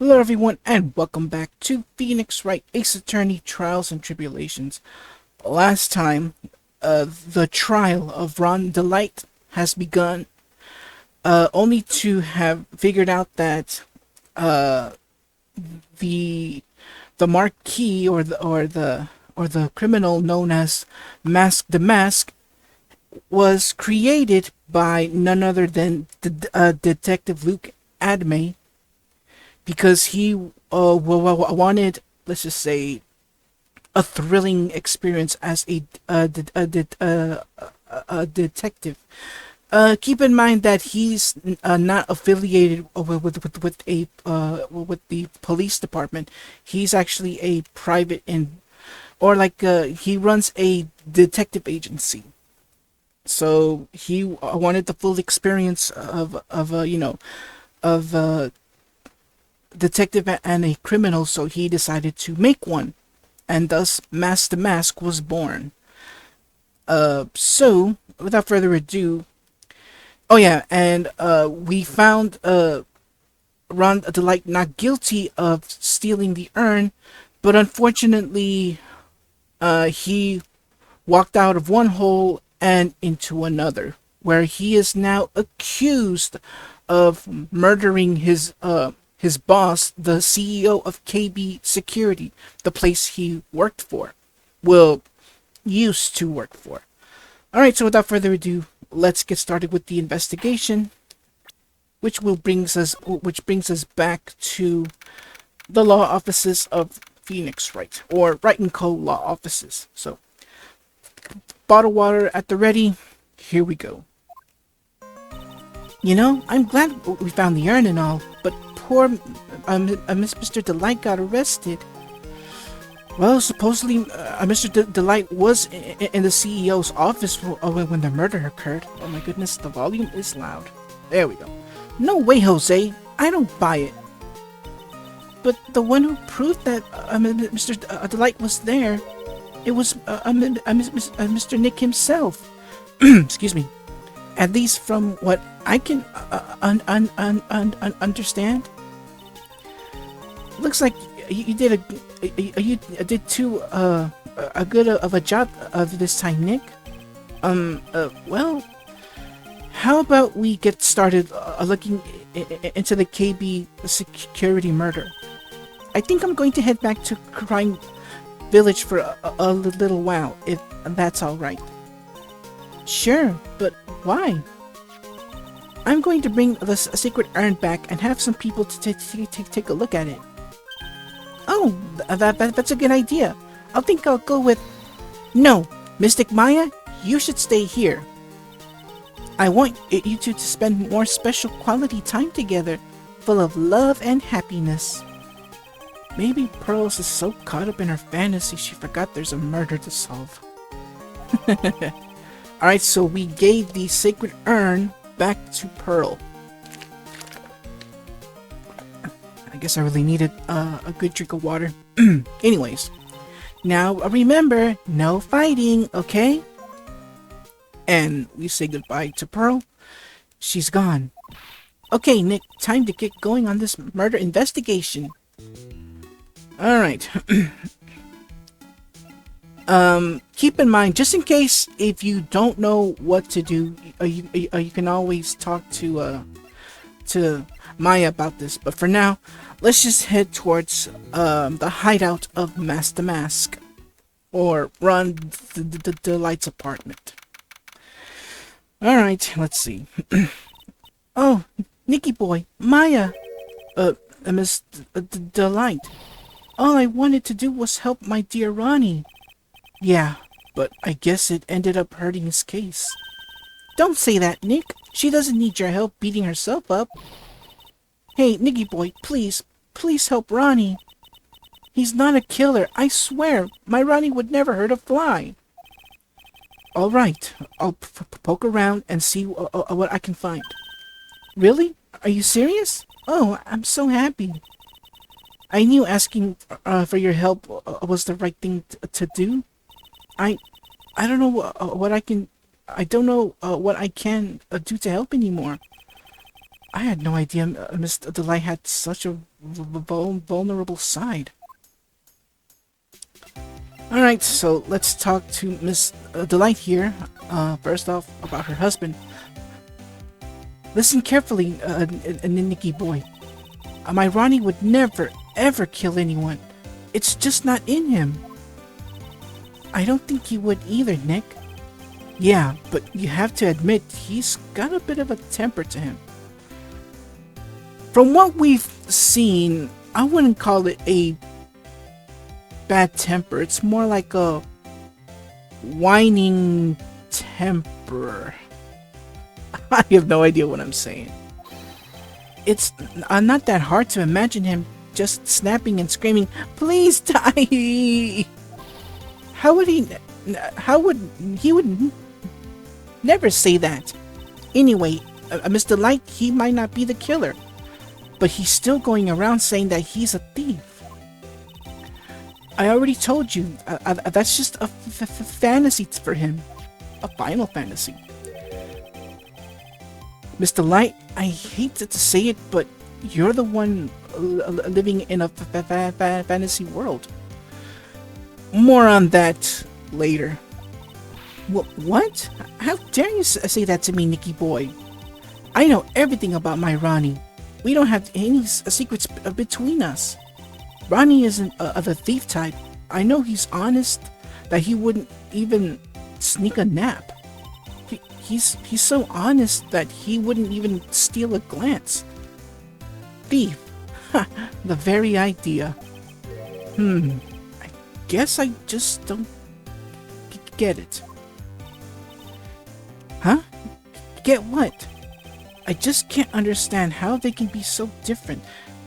Hello everyone and welcome back to Phoenix Wright Ace Attorney Trials and Tribulations. Last time, the trial of Ron DeLite has begun, only to have figured out that the the marquis or the criminal known as Mask the Mask was created by none other than Detective Luke Adme because he wanted, let's just say, a thrilling experience as a detective. Keep in mind that he's not affiliated with the police department. He's actually a private he runs a detective agency. So he wanted the full experience of detective and a criminal. So he decided to make one, and thus Mask the Mask was born. So without further ado, oh yeah, and we found Ron DeLite not guilty of stealing the urn, but unfortunately, he walked out of one hole and into another, where he is now accused of murdering his boss, the CEO of KB Security, the place he worked for. Well, used to work for. Alright, so without further ado, let's get started with the investigation, which brings us back to the law offices of Phoenix Wright, or Wright and Co. law offices. So, bottled water at the ready. Here we go. I'm glad we found the urn and all, but poor Mr. DeLite got arrested. Well, supposedly, Mr. DeLite was in the CEO's office when the murder occurred. Oh my goodness, the volume is loud. There we go. No way, Jose. I don't buy it. But the one who proved that Mr. DeLite was there, it was Mr. Nick himself. Excuse me. At least from what I can understand. Looks like you did too a good of a job of this time, Nick. Well, how about we get started looking into the KB security murder? I think I'm going to head back to Crime Village for a little while, if that's all right. Sure, but why? I'm going to bring the sacred urn back and have some people to take a look at it. Oh, that's a good idea. I think I'll go with... No, Mystic Maya, you should stay here. I want you two to spend more special quality time together, full of love and happiness. Maybe Pearls is so caught up in her fantasy she forgot there's a murder to solve. Alright, so we gave the sacred urn back to Pearl. I guess I really needed a good drink of water. Anyways, now remember, no fighting, okay? And we say goodbye to Pearl. She's gone. Okay, Nick, time to get going on this murder investigation. Alright. Keep in mind, just in case if you don't know what to do, you can always talk to Maya about this. But for now, let's just head towards the hideout of Mask the Mask, or Ron DeLite's apartment. Alright, let's see. Oh, Nicky boy, Maya, Miss DeLite. All I wanted to do was help my dear Ronnie. Yeah, but I guess it ended up hurting his case. Don't say that, Nick. She doesn't need your help beating herself up. Hey, Nicky boy, please help Ronnie. He's not a killer, I swear. My Ronnie would never hurt a fly. Alright, I'll poke around and see what I can find. Really? Are you serious? Oh, I'm so happy. I knew asking for your help was the right thing to do. I don't know what I can... I don't know what I can do to help anymore. I had no idea Miss DeLite had such a vulnerable side. Alright, so let's talk to Miss DeLite here. First off, about her husband. Listen carefully, Nikki boy. My Ronnie would never, ever kill anyone. It's just not in him. I don't think he would either, Nick. Yeah, but you have to admit, he's got a bit of a temper to him. From what we've seen, I wouldn't call it a bad temper. It's more like a whining temper. I have no idea what I'm saying. It's not that hard to imagine him just snapping and screaming, "Please die!" How would he would never say that. Anyway, Mr. Light, he might not be the killer, but he's still going around saying that he's a thief. I already told you, that's just a fantasy for him. A final fantasy. Mr. Light, I hate to say it, but you're the one living in a fantasy world. More on that later. What? How dare you say that to me, Nicky boy? I know everything about my Ronnie. We don't have any secrets between us. Ronnie isn't the thief type. I know he's honest, that he wouldn't even sneak a nap. He's so honest that he wouldn't even steal a glance. Thief. Ha, the very idea. I guess I just don't get it. Huh? Get what? I just can't understand how they can be so different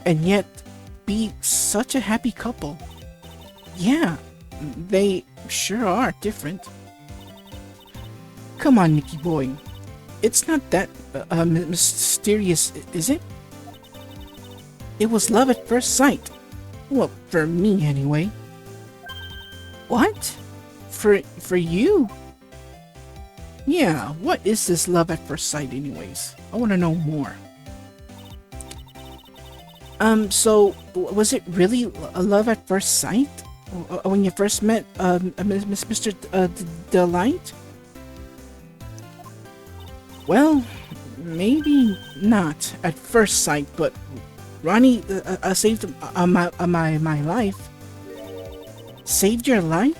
and yet be such a happy couple. Yeah, they sure are different. Come on, Nicky boy. It's not that mysterious, is it? It was love at first sight. Well, for me anyway. What? For you? Yeah, what is this love at first sight anyways? I want to know more. So, was it really a love at first sight? When you first met, Mr. DeLite? Well, maybe not at first sight, but Ronnie saved my life. Saved your life?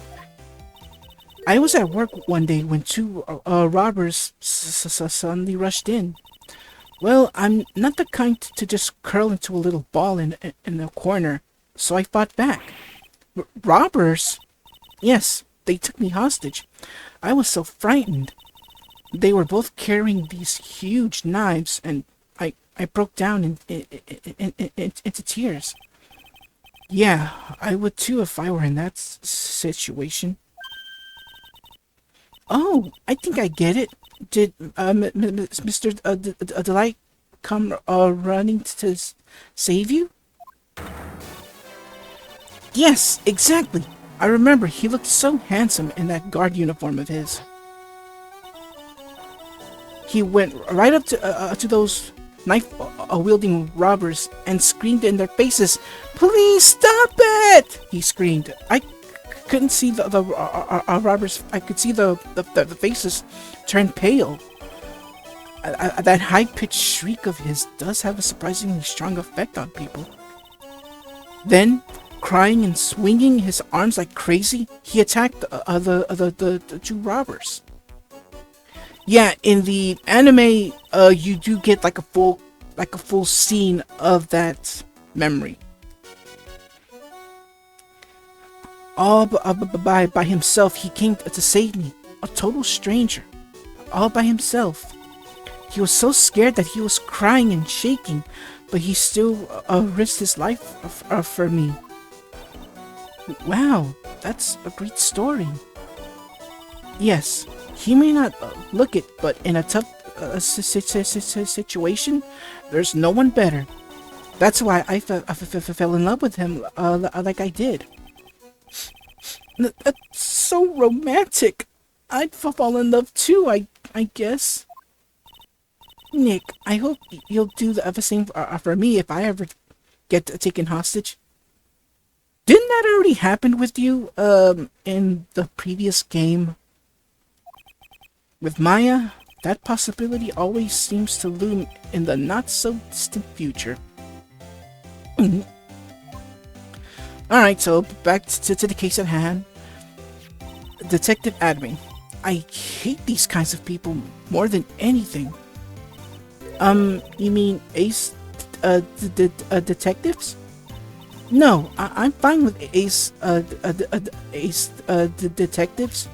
I was at work one day when two robbers suddenly rushed in. Well, I'm not the kind to just curl into a little ball in a corner, so I fought back. Robbers? Yes, they took me hostage. I was so frightened. They were both carrying these huge knives, and I broke down into tears. Yeah, I would too if I were in that situation. Oh, I think I get it. Did Mr. DeLite come running to save you? Yes, exactly. I remember he looked so handsome in that guard uniform of his. He went right up to those knife-wielding robbers and screamed in their faces, "Please stop it!" He screamed. I couldn't see the robbers. I could see the faces turn pale. That high-pitched shriek of his does have a surprisingly strong effect on people. Then, crying and swinging his arms like crazy, he attacked the two robbers. Yeah, in the anime, you do get like a full scene of that memory. All by himself, he came to save me. A total stranger. All by himself. He was so scared that he was crying and shaking, but he still risked his life for me. Wow, that's a great story. Yes, he may not look it, but in a tough situation, there's no one better. That's why I fell in love with him like I did. That's so romantic. I'd fall in love too, I guess. Nick, I hope you'll do the same for me if I ever get taken hostage. Didn't that already happen with you, in the previous game? With Maya, that possibility always seems to loom in the not-so-distant future. Alright, so back to the case at hand. Detective Admin. I hate these kinds of people more than anything. You mean Ace, detectives? No, I'm fine with Ace, detectives.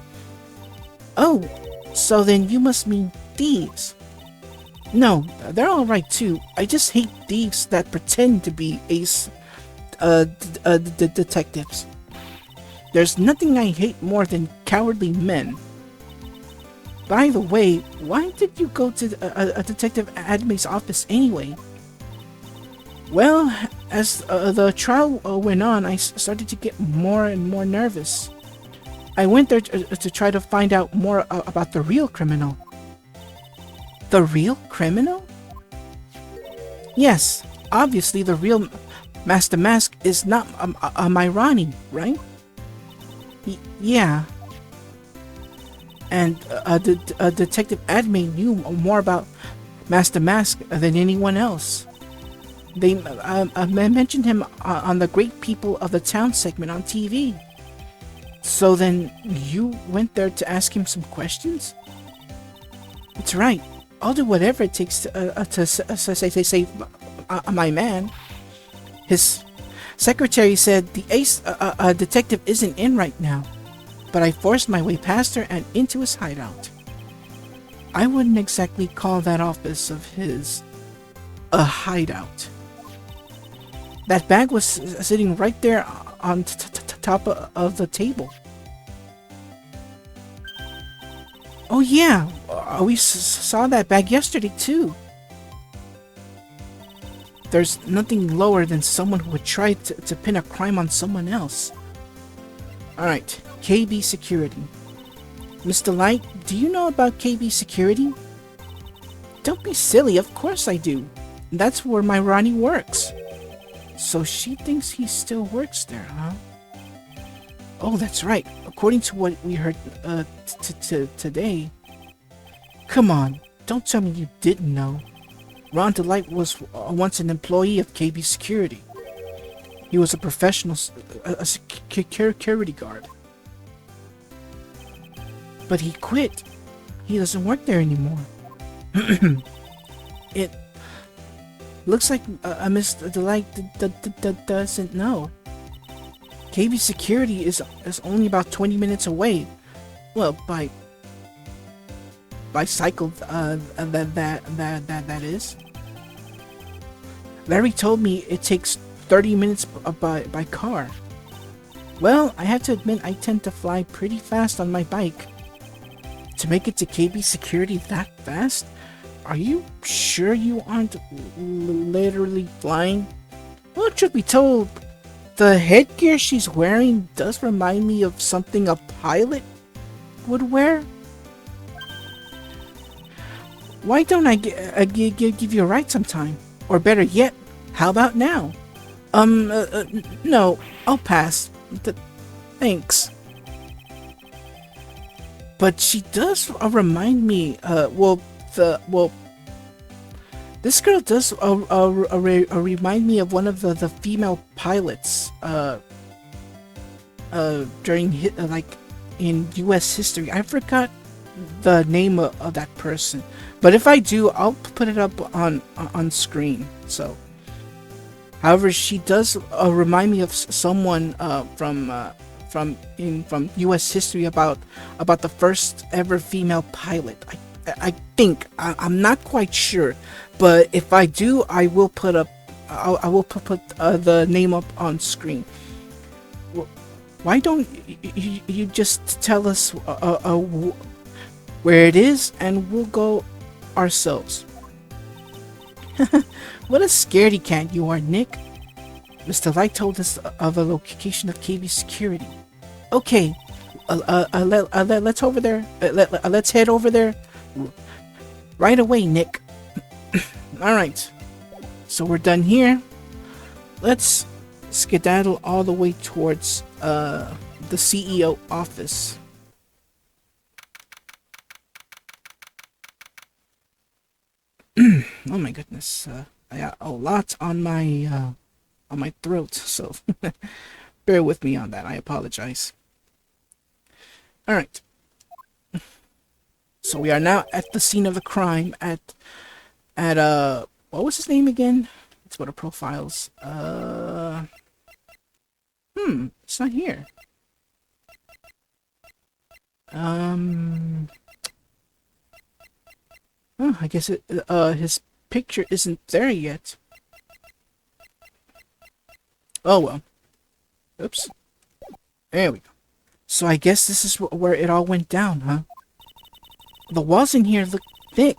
Oh, so then you must mean thieves. No, they're alright too. I just hate thieves that pretend to be Ace, detectives. There's nothing I hate more than cowardly men. By the way, why did you go to a Detective Admin's office anyway? Well, as the trial went on, I started to get more and more nervous. I went there to try to find out more about the real criminal. The real criminal? Yes, obviously the real Master Mask is not Myrani, right? Yeah. And Detective Admin knew more about Master Mask than anyone else. They mentioned him on the Great People of the Town segment on TV. So then you went there to ask him some questions? That's right. I'll do whatever it takes to save my man. His secretary said the Ace detective isn't in right now, but I forced my way past her and into his hideout. I wouldn't exactly call that office of his a hideout. That bag was sitting right there on top of the table. Oh yeah, we saw that bag yesterday too. There's nothing lower than someone who would try to pin a crime on someone else. Alright, KB Security. Mr. Light, do you know about KB Security? Don't be silly, of course I do. That's where my Ronnie works. So she thinks he still works there, huh? Oh, that's right. According to what we heard today. Come on, don't tell me you didn't know. Ron DeLite was once an employee of KB Security. He was a professional security guard. But he quit. He doesn't work there anymore. It looks like Miss DeLite doesn't know. KB Security is only about 20 minutes away. Well, by cycle, that is. Larry told me it takes 30 minutes by car. Well, I have to admit I tend to fly pretty fast on my bike. To make it to KB Security that fast? Are you sure you aren't literally flying? Well, truth be told, the headgear she's wearing does remind me of something a pilot would wear. Why don't I give you a ride sometime? Or better yet, how about now? No, I'll pass. Thanks. But she does remind me, this girl does remind me of one of the female pilots, during, in US history. I forgot the name of that person. But if I do, I'll put it up on screen, so. However, she does remind me of someone from U.S. history about the first ever female pilot. I think I'm not quite sure, but if I do, I will put up the name up on screen. Why don't you just tell us where it is, and we'll go ourselves. What a scaredy cat you are, Nick. Mr. Light told us of a location of KB Security. Okay, let's over there. Let's head over there right away, Nick. Alright. So we're done here. Let's skedaddle all the way towards the CEO office. Oh my goodness. I got a lot on my throat, so bear with me on that. I apologize. Alright. So we are now at the scene of the crime at what was his name again? Let's go to profiles. It's not here. Oh, I guess his picture isn't there yet. Oh well. Oops. There we go. So I guess this is where it all went down, huh? The walls in here look thick,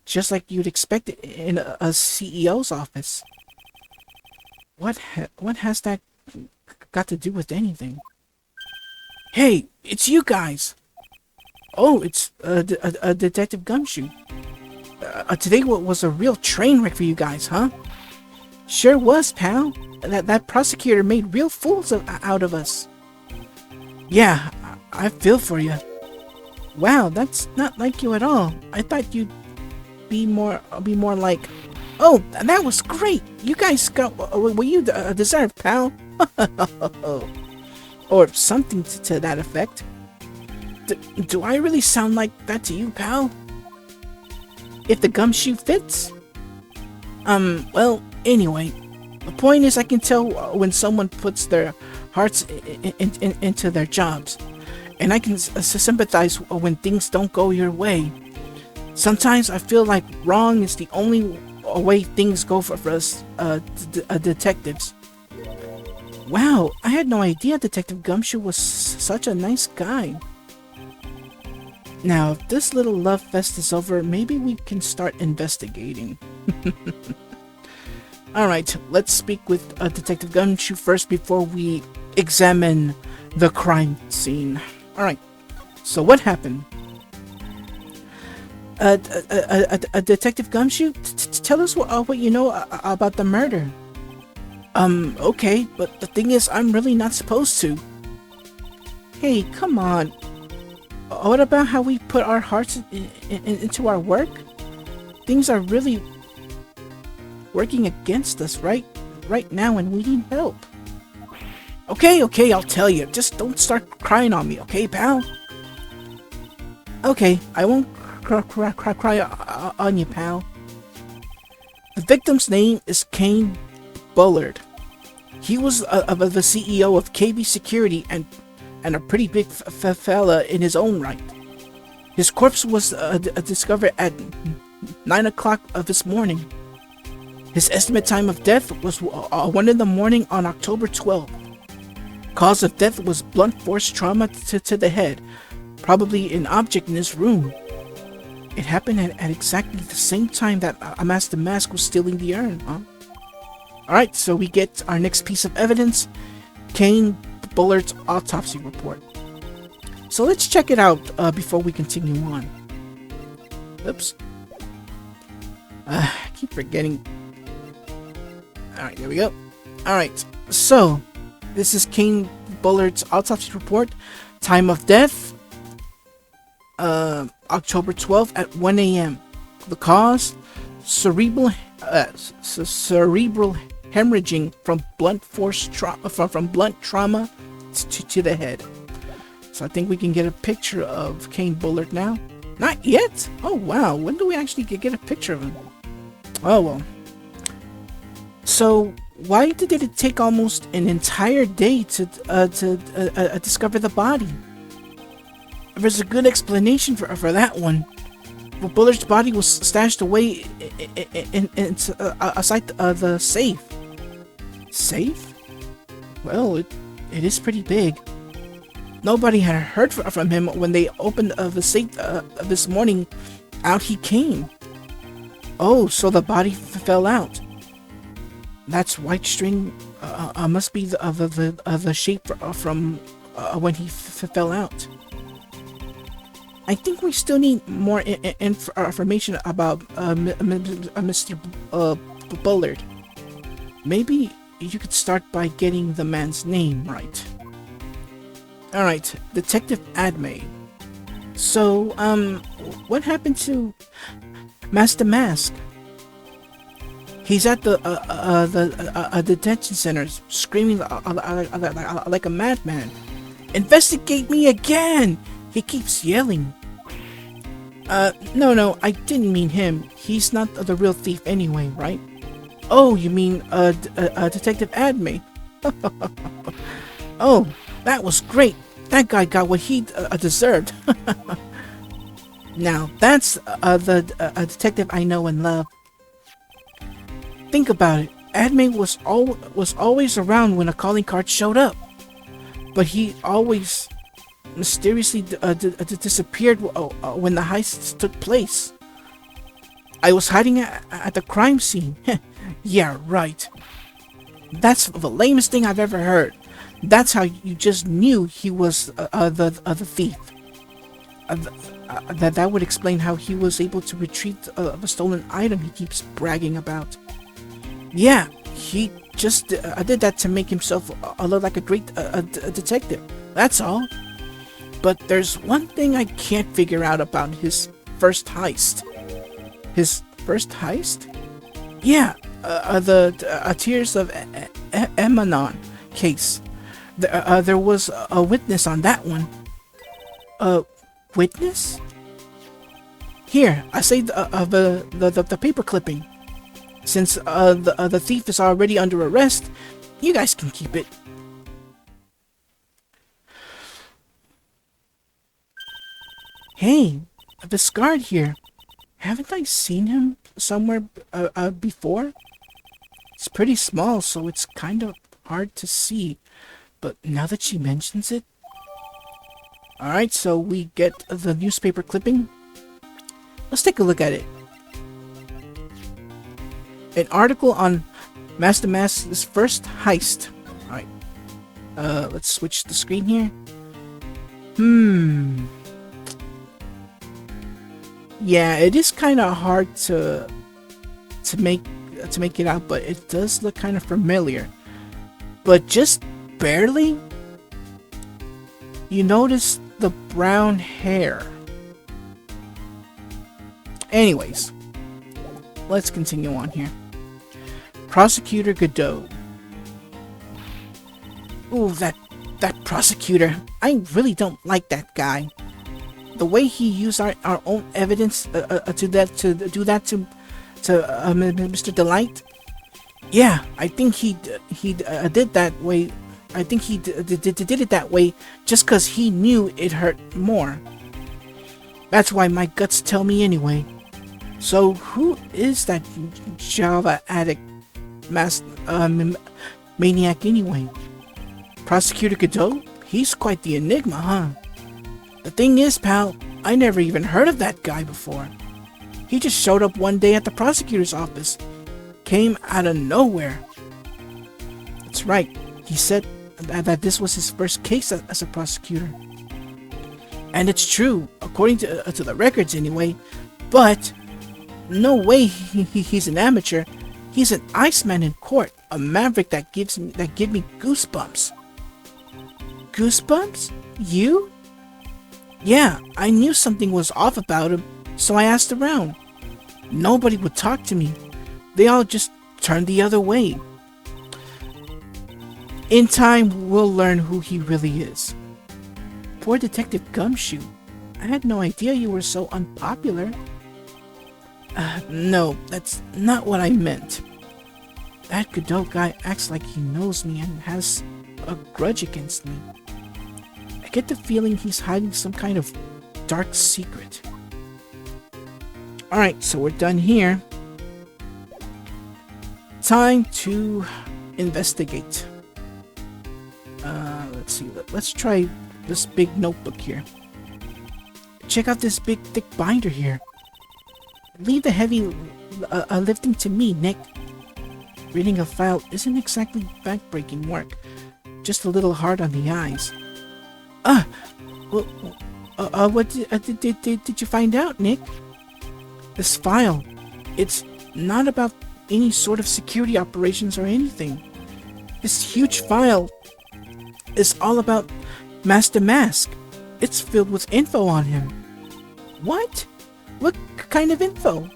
just like you'd expect it in a CEO's office. What has that got to do with anything? Hey, it's you guys! Oh, it's Detective Gumshoe. Today was a real train wreck for you guys, huh? Sure was, pal. That prosecutor made real fools out of us. Yeah, I feel for you. Wow, that's not like you at all. I thought you'd be more like, oh, that was great. You guys got what you deserve, pal. Or something to that effect. Do I really sound like that to you, pal? If the gumshoe fits? Well, anyway, the point is I can tell when someone puts their hearts into their jobs. And I can sympathize when things don't go your way. Sometimes I feel like wrong is the only way things go for us detectives. Wow, I had no idea Detective Gumshoe was such a nice guy. Now, if this little love fest is over, maybe we can start investigating. Alright, let's speak with Detective Gumshoe first before we examine the crime scene. Alright, so what happened? Detective Gumshoe, tell us what you know about the murder. Okay, but the thing is, I'm really not supposed to. Hey, come on. What about how we put our hearts into our work? Things are really working against us right now, and we need help. Okay, I'll tell you. Just don't start crying on me, okay, pal? Okay, I won't cry on you, pal. The victim's name is Kane Bullard. He was the CEO of KB Security and a pretty big fella in his own right. His corpse was discovered at 9 o'clock of this morning. His estimate time of death was 1 in the morning on October 12th. Cause of death was blunt force trauma to the head, probably an object in his room. It happened at exactly the same time that Master Mask was stealing the urn, huh? Alright, so we get our next piece of evidence, Kane Bullard's autopsy report. So let's check it out before we continue on. Oops. I keep forgetting. Alright, there we go. Alright, so this is Kane Bullard's autopsy report. Time of death, October 12th at 1 a.m. The cause, cerebral hemorrhaging from blunt force from blunt trauma to the head. So I think we can get a picture of Kane Bullard now. Not yet? Oh wow, when do we actually get a picture of him? Oh well. So why did it take almost an entire day to discover the body? There's a good explanation for that one. But Bullard's body was stashed away inside the safe. Safe? Well, it is pretty big. Nobody had heard from him when they opened the safe this morning. Out he came. Oh, so the body fell out. That's white string. Must be the shape from when he fell out. I think we still need more information about Mr. Bullard. Maybe you could start by getting the man's name right. Alright, Detective Adme. So, what happened to Master Mask? He's at the detention center, screaming like a madman. Investigate me again! He keeps yelling. No, I didn't mean him. He's not the real thief anyway, right? Oh, you mean, Detective Adme? Oh, that was great. That guy got what he deserved. Now, that's the detective I know and love. Think about it. Adme was always around when a calling card showed up, but he always mysteriously disappeared when the heists took place. I was hiding at the crime scene. Yeah, right. That's the lamest thing I've ever heard. That's how you just knew he was the thief. That would explain how he was able to retrieve the stolen item he keeps bragging about. Yeah, he just did that to make himself look like a great detective. That's all. But there's one thing I can't figure out about his first heist. His first heist? Yeah, the Tears of Emanon case. There was a witness on that one. A witness? Here, I saved the paper clipping. Since the thief is already under arrest, you guys can keep it. Hey, this guard here. Haven't I seen him somewhere before? It's pretty small, so it's kind of hard to see. But now that she mentions it... Alright, so we get the newspaper clipping. Let's take a look at it. An article on Master Mask's first heist. Alright. Let's switch the screen here. Yeah, it is kind of hard to make it out, but it does look kind of familiar. But just barely. You notice the brown hair. Anyways, let's continue on here. Prosecutor Godot. Ooh, that prosecutor. I really don't like that guy. The way he used our own evidence to do that to Mr. DeLite. Yeah, I think he did that way. I think he did it that way just because he knew it hurt more. That's why my guts tell me anyway. So who is that Java addict maniac anyway? Prosecutor Godot? He's quite the enigma, huh? The thing is, pal, I never even heard of that guy before. He just showed up one day at the prosecutor's office. Came out of nowhere. That's right, he said that this was his first case as a prosecutor. And it's true, according to the records anyway, but no way he's an amateur. He's an Iceman in court, a maverick that give me goosebumps. Goosebumps? You? Yeah, I knew something was off about him, so I asked around. Nobody would talk to me. They all just turned the other way. In time, we'll learn who he really is. Poor Detective Gumshoe. I had no idea you were so unpopular. No, that's not what I meant. That Godot guy acts like he knows me and has a grudge against me. I get the feeling he's hiding some kind of dark secret. Alright, so we're done here. Time to investigate. Let's see. Let's try this big notebook here. Check out this big thick binder here. Leave the heavy lifting to me, Nick. Reading a file isn't exactly backbreaking work. Just a little hard on the eyes. What did you find out, Nick? This file, it's not about any sort of security operations or anything. This huge file is all about Master Mask. It's filled with info on him. What? What kind of info?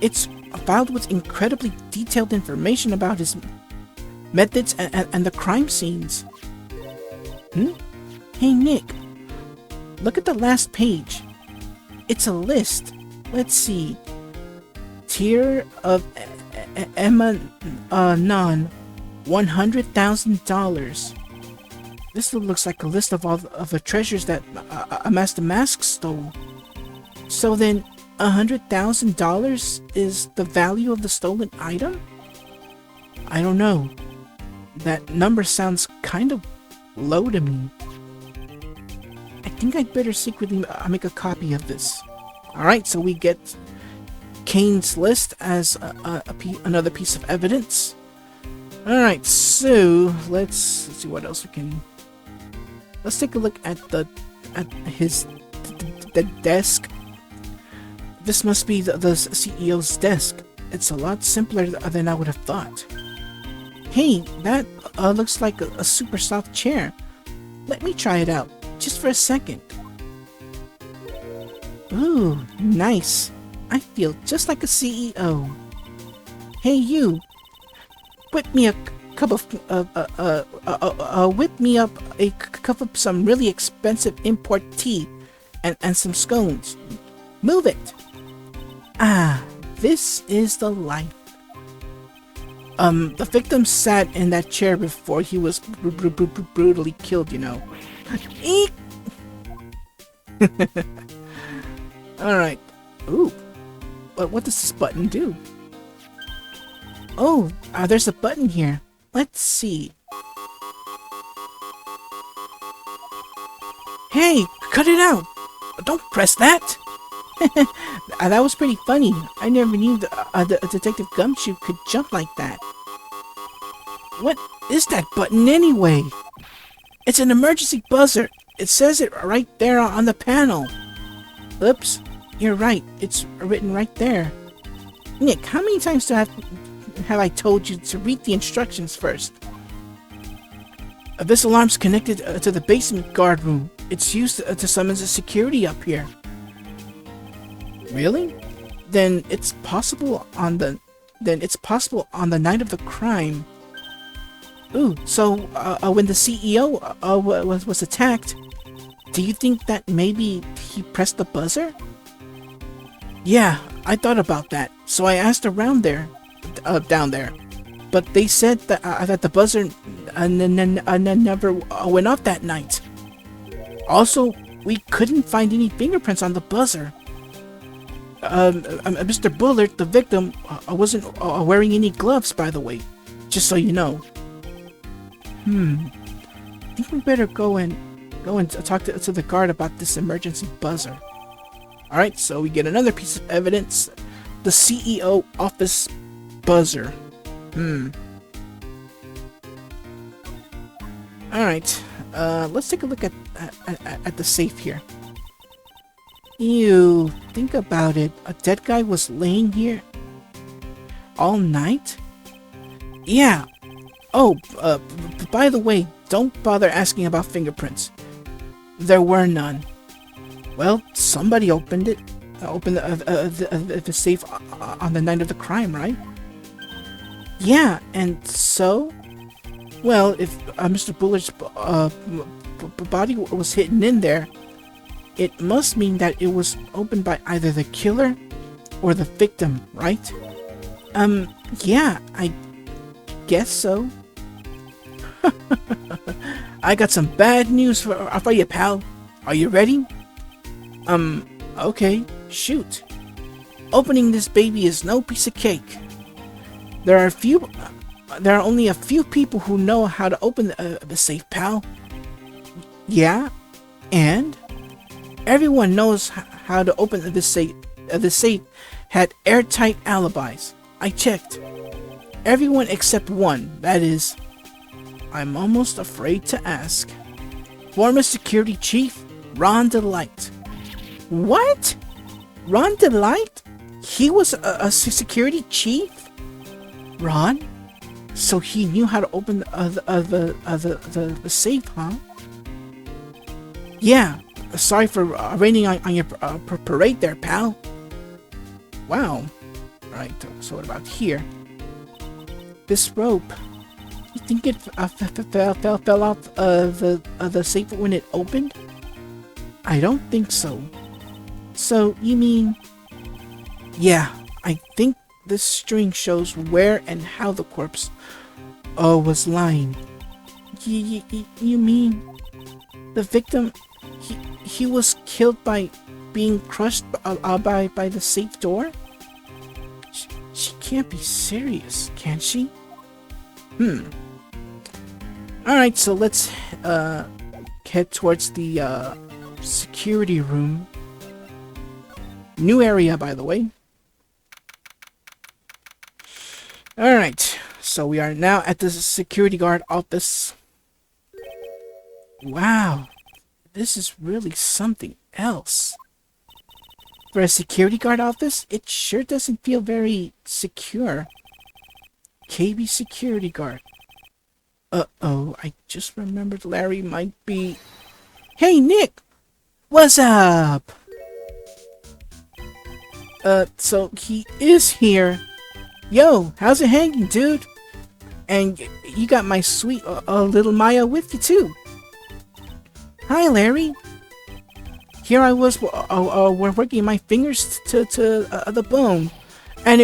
It's filed with incredibly detailed information about his methods and the crime scenes. Hey Nick, look at the last page. It's a list. Let's see. Tier of Emma Non, $100,000. This looks like a list of all of the treasures that Master Mask stole. So then, $100,000 is the value of the stolen item? I don't know. That number sounds kind of low to me. I think I'd better secretly make a copy of this. Alright, so we get Kane's list as another piece of evidence. Alright, so let's see what else we can... Let's take a look at his desk. This must be the CEO's desk. It's a lot simpler than I would have thought. Hey, that looks like a super soft chair. Let me try it out, just for a second. Ooh, nice. I feel just like a CEO. Hey, you. Whip me a cup of cup of some really expensive import tea and some scones. Move it. Ah, this is the life. The victim sat in that chair before he was brutally killed, you know. Eek! Alright. Ooh. What does this button do? Oh, there's a button here. Let's see. Hey, cut it out! Don't press that! That was pretty funny. I never knew the Detective Gumshoe could jump like that. What is that button anyway? It's an emergency buzzer. It says it right there on the panel. Oops, you're right. It's written right there. Nick, how many times have I told you to read the instructions first? This alarm's connected to the basement guard room. It's used to summon the security up here. Really? Then it's possible on the night of the crime. Ooh, so when the CEO was attacked, do you think that maybe he pressed the buzzer? Yeah, I thought about that. So I asked around there, down there, but they said that the buzzer never went off that night. Also, we couldn't find any fingerprints on the buzzer. Mr. Bullard, the victim, wasn't wearing any gloves, by the way. Just so you know. I think we better go and talk to the guard about this emergency buzzer. Alright, so we get another piece of evidence. The CEO office buzzer. Alright, let's take a look at the safe here. Ew, think about it. A dead guy was laying here all night? Yeah. Oh, by the way, don't bother asking about fingerprints. There were none. Well, somebody opened it. Opened the safe on the night of the crime, right? Yeah, and so? Well, if Mr. Bullard's body was hidden in there, it must mean that it was opened by either the killer or the victim, right? Yeah, I guess so. I got some bad news for you, pal. Are you ready? Okay, shoot. Opening this baby is no piece of cake. There are only a few people who know how to open the safe, pal. Yeah, and everyone knows how to open the safe. The safe had airtight alibis. I checked. Everyone except one, that is, I'm almost afraid to ask. Former security chief Ron DeLite. What? Ron DeLite? He was a security chief? Ron? So he knew how to open the safe, huh? Yeah. Sorry for raining on your parade there, pal. Wow. Right, so what about here? This rope. You think it fell off the safe when it opened? I don't think so. So, you mean... Yeah, I think this string shows where and how the corpse was lying. You mean... The victim... He was killed by being crushed by the safe door? She can't be serious, can she? Alright, so let's head towards the security room. New area, by the way. Alright, so we are now at the security guard office. Wow, this is really something else. For a security guard office, it sure doesn't feel very secure. KB security guard. Uh-oh, I just remembered Larry might be... Hey, Nick! What's up? So he is here. Yo, how's it hanging, dude? And you got my sweet little Maya with you, too. Hi, Larry. Here I was, working my fingers to the bone, and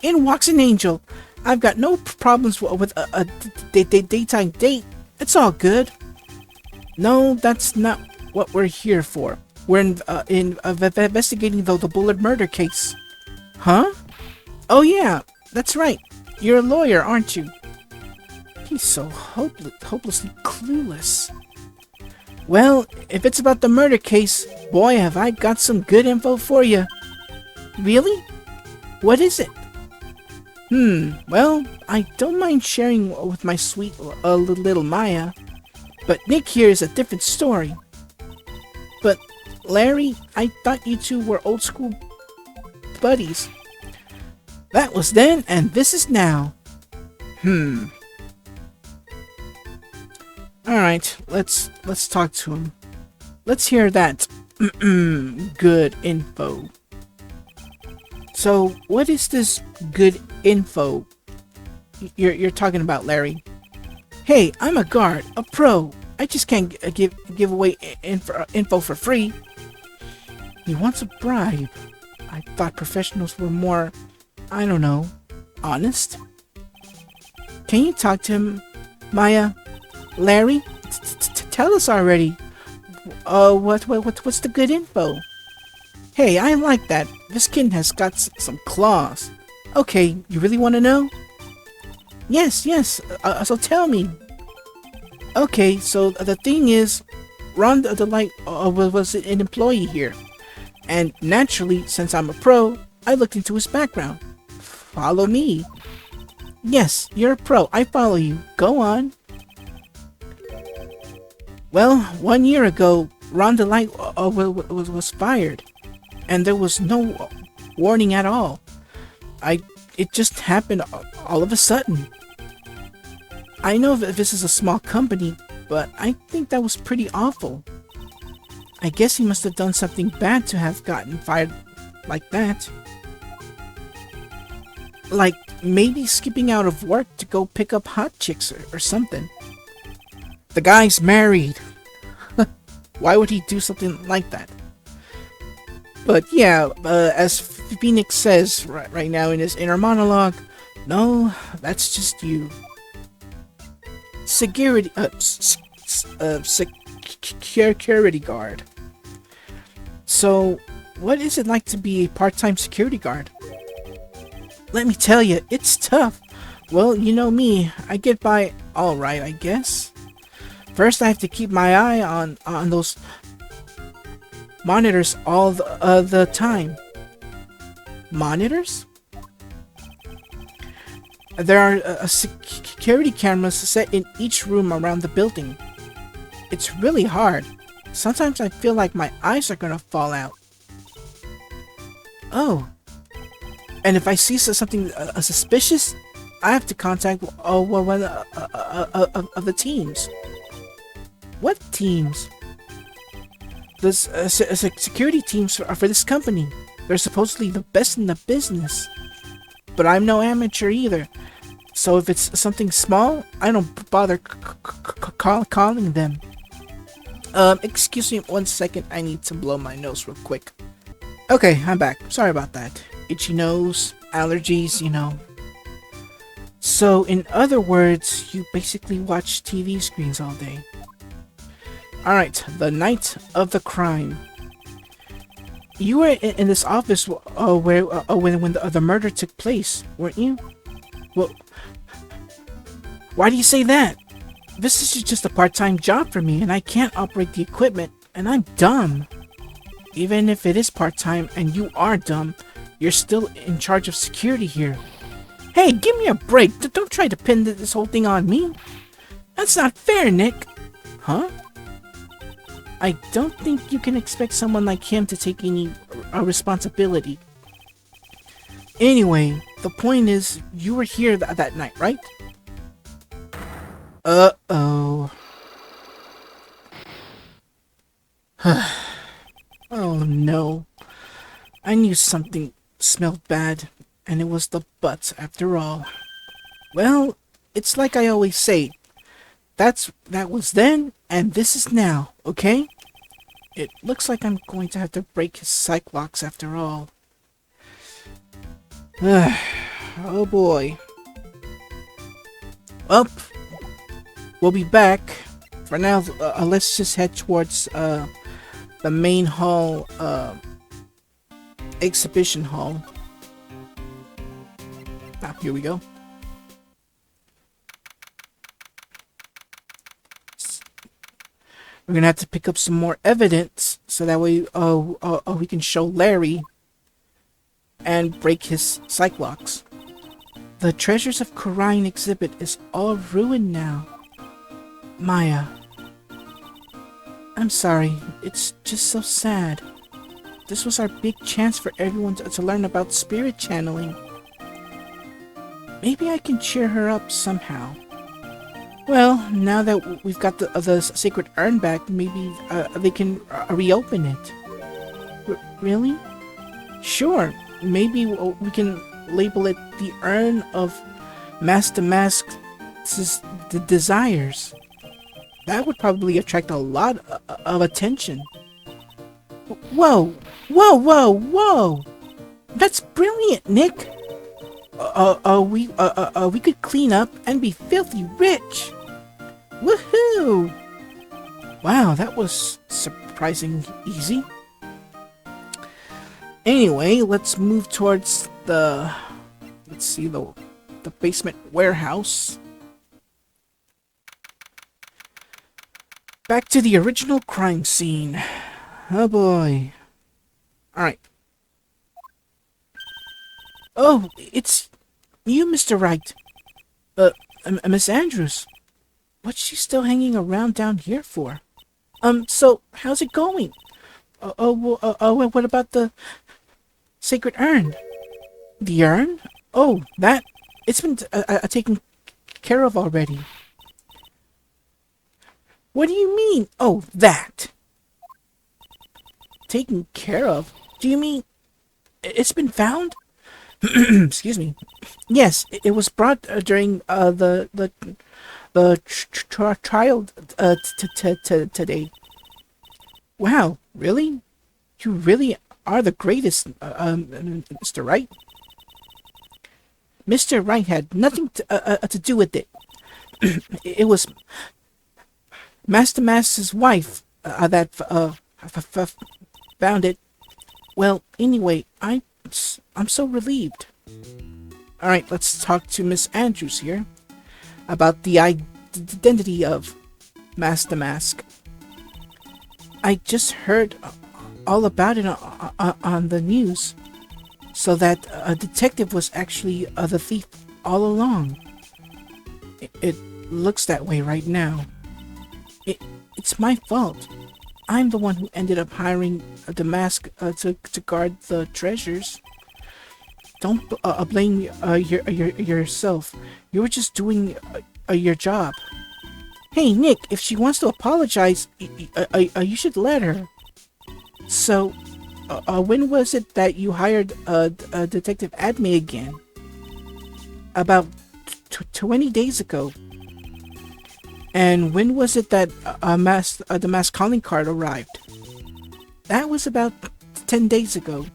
in walks an angel. I've got no problems with a daytime date. It's all good. No, that's not what we're here for. We're investigating the Bullard murder case. Huh? Oh yeah, that's right. You're a lawyer, aren't you? He's so hopelessly clueless. Well, if it's about the murder case, boy, have I got some good info for you. Really? What is it? Well, I don't mind sharing with my sweet little Maya, but Nick here is a different story. But, Larry, I thought you two were old school buddies. That was then, and this is now. Alright, let's talk to him. Let's hear that good info. So, what is this good info you're talking about, Larry? Hey, I'm a guard, a pro. I just can't give away info for free. He wants a bribe. I thought professionals were more, I don't know, honest. Can you talk to him, Maya? Larry, tell us already. What's the good info? Hey, I like that. This kid has got some claws. Okay, you really want to know? Yes. So tell me. Okay, so the thing is, Ron DeLite was an employee here, and naturally, since I'm a pro, I looked into his background. Follow me. Yes, you're a pro. I follow you. Go on. Well, 1 year ago, Ron DeLite was fired, and there was no warning at all. It just happened all of a sudden. I know that this is a small company, but I think that was pretty awful. I guess he must have done something bad to have gotten fired like that. Like maybe skipping out of work to go pick up hot chicks or something. The guy's married. Why would he do something like that? But yeah, as Phoenix says right now in his inner monologue, no, that's just you. Security guard. So, what is it like to be a part-time security guard? Let me tell you, it's tough. Well, you know me, I get by alright, I guess. First, I have to keep my eye on those monitors all the time. Monitors? There are security cameras set in each room around the building. It's really hard. Sometimes I feel like my eyes are gonna fall out. Oh. And if I see something suspicious, I have to contact one of the teams. What teams? The security teams for this company. They're supposedly the best in the business. But I'm no amateur either. So if it's something small, I don't bother calling them. Excuse me 1 second. I need to blow my nose real quick. Okay, I'm back. Sorry about that. Itchy nose, allergies, you know. So, in other words, you basically watch TV screens all day. Alright, the night of the crime. You were in this office when the murder took place, weren't you? Well, why do you say that? This is just a part-time job for me, and I can't operate the equipment, and I'm dumb. Even if it is part-time and you are dumb, you're still in charge of security here. Hey, give me a break. Don't try to pin this whole thing on me. That's not fair, Nick. Huh? I don't think you can expect someone like him to take any responsibility. Anyway, the point is, you were here that night, right? Uh-oh. Oh no. I knew something smelled bad, and it was the butts after all. Well, it's like I always say. That was then, and this is now, okay? It looks like I'm going to have to break his psych locks after all. Oh boy. Well, we'll be back. For now, let's just head towards the main hall, exhibition hall. Here we go. We're gonna have to pick up some more evidence so that way we can show Larry and break his psych locks. The Treasures of Corrine exhibit is all ruined now. Maya. I'm sorry, it's just so sad. This was our big chance for everyone to learn about spirit channeling. Maybe I can cheer her up somehow. Well, now that we've got the sacred urn back, maybe they can reopen it. Really? Sure. Maybe we can label it the Urn of Master Mask's Desires. That would probably attract a lot of attention. Whoa! Whoa! Whoa! Whoa! That's brilliant, Nick! We could clean up and be filthy rich! Woohoo! Wow, that was surprisingly easy. Anyway, let's move towards the basement warehouse. Back to the original crime scene. Oh boy. Alright. Oh, it's you, Mr. Wright. Miss Andrews. What's she still hanging around down here for? So, how's it going? What about the sacred urn? The urn? Oh, that... It's been taken care of already. What do you mean? Oh, that. Taken care of? Do you mean... It's been found? Excuse me. Yes, it was brought during the trial today. Wow, really? You really are the greatest, Mr. Wright. Mr. Wright had nothing to do with it. It was Master Mask's wife that found it. Well, anyway, I'm so relieved. Alright, let's talk to Miss Andrews here about the identity of Master Mask. I just heard all about it on the news. So that a detective was actually the thief all along. It looks that way right now. It's my fault. I'm the one who ended up hiring the mask to guard the treasures. Don't blame yourself. You were just doing your job. Hey, Nick, if she wants to apologize, you should let her. So, when was it that you hired Detective Adme again? About 20 days ago. And when was it that the mass calling card arrived? That was about 10 days ago.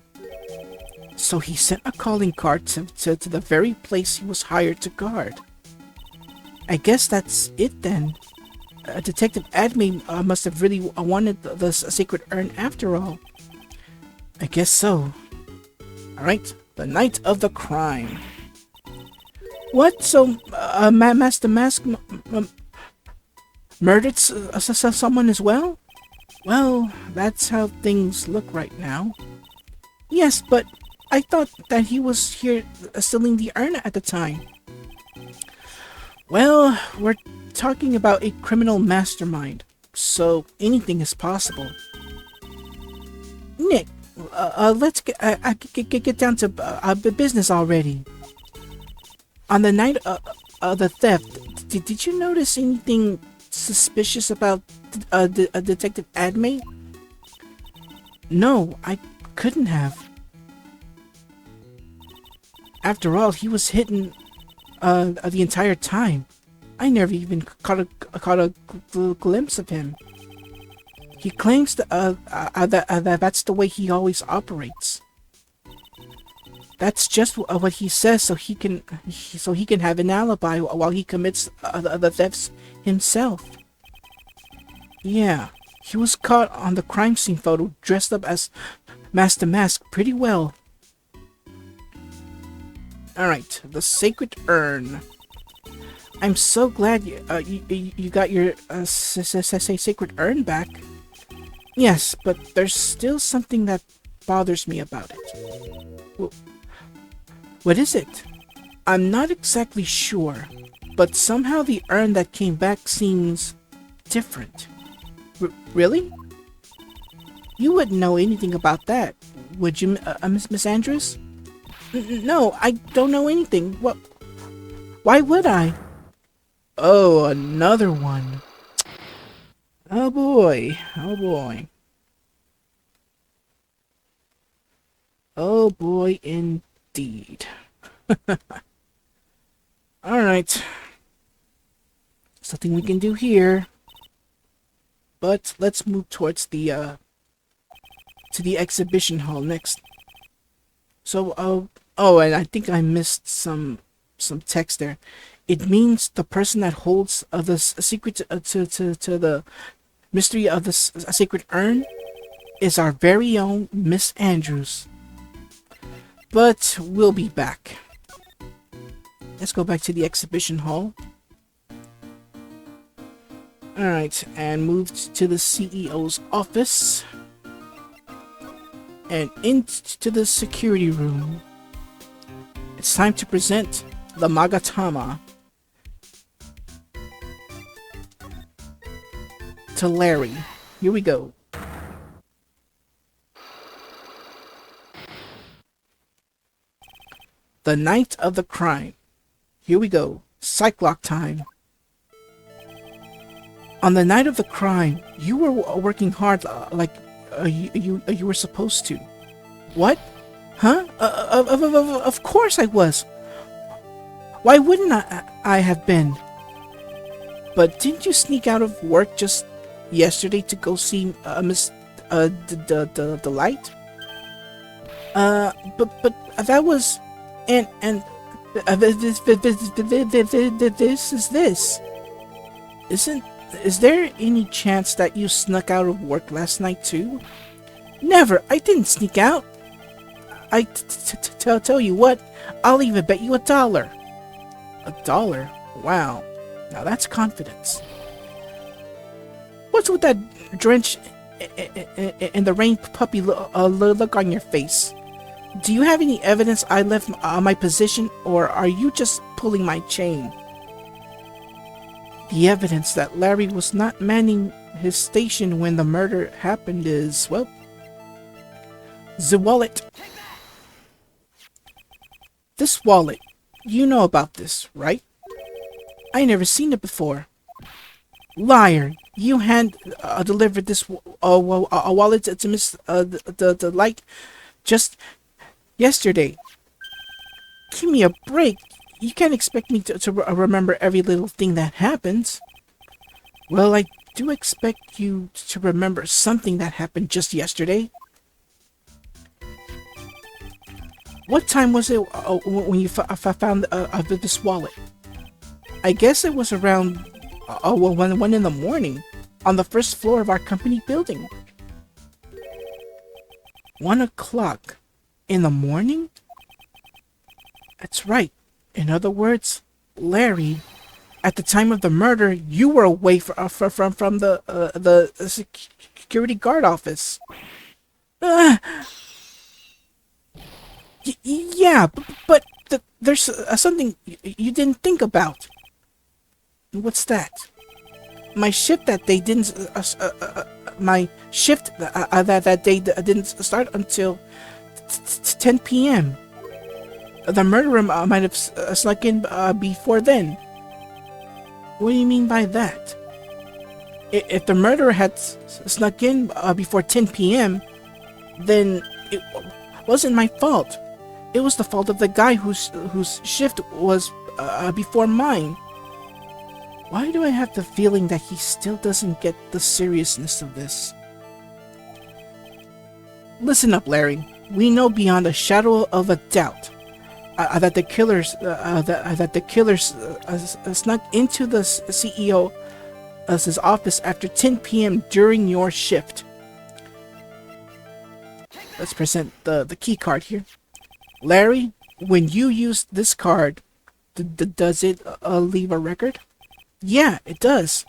So he sent a calling card to the very place he was hired to guard. I guess that's it then. Detective Adme must have really wanted the sacred urn after all. I guess so. Alright, the night of the crime. What? So, Master Mask murdered someone as well? Well, that's how things look right now. Yes, but I thought that he was here stealing the urn at the time. Well, we're talking about a criminal mastermind, so anything is possible. Nick, let's get down to business already. On the night of the theft, did you notice anything suspicious about Detective Adme? No, I couldn't have. After all, he was hidden the entire time. I never even caught a glimpse of him. He claims that that's the way he always operates. That's just what he says, so he can have an alibi while he commits the thefts himself. Yeah, he was caught on the crime scene photo dressed up as Master Mask pretty well. Alright, the sacred urn. I'm so glad you got your sacred urn back. Yes, but there's still something that bothers me about it. What is it? I'm not exactly sure, but somehow the urn that came back seems different. Really? You wouldn't know anything about that, would you, Miss Andrews? No, I don't know anything. What? Why would I? Oh, another one. Oh boy. Oh boy. Oh boy, indeed. Alright. Something we can do here. But let's move towards the to the exhibition hall next. So, oh, and I think I missed some text there. It means the person that holds the secret to the mystery of the sacred urn is our very own Miss Andrews. But we'll be back. Let's go back to the exhibition hall. Alright, and moved to the CEO's office. And into the security room. It's time to present the Magatama to Larry. Here we go. The night of the crime. Here we go. Cyclock time. On the night of the crime, you were working hard like you were supposed to. What? Huh? Of course I was. Why wouldn't I have been? But didn't you sneak out of work just yesterday to go see Miss DeLite? But that was and this is this. Is there any chance that you snuck out of work last night too? Never. I didn't sneak out. I tell you what, I'll even bet you $1. $1? Wow. Now that's confidence. What's with that drench in the rain puppy look on your face? Do you have any evidence I left my position, or are you just pulling my chain? The evidence that Larry was not manning his station when the murder happened is, well, the wallet. This wallet. You know about this, right? I never seen it before. Liar! You delivered this wallet to Miss DeLite just yesterday. Give me a break. You can't expect me to remember every little thing that happens. Well, I do expect you to remember something that happened just yesterday. What time was it when you found this wallet? I guess it was around 1 in the morning on the first floor of our company building. 1 o'clock in the morning? That's right. In other words, Larry, at the time of the murder, you were away from the security guard office. Yeah, but there's something you didn't think about. What's that? My shift that day didn't. My shift that day didn't start until 10 p.m. The murderer might have snuck in before then. What do you mean by that? If the murderer had snuck in before 10 p.m., then it wasn't my fault. It was the fault of the guy whose shift was before mine. Why do I have the feeling that he still doesn't get the seriousness of this? Listen up, Larry. We know beyond a shadow of a doubt that the killers snuck into the CEO's office after 10 p.m. during your shift. Let's present the key card here. Larry, when you use this card, does it leave a record? Yeah, it does.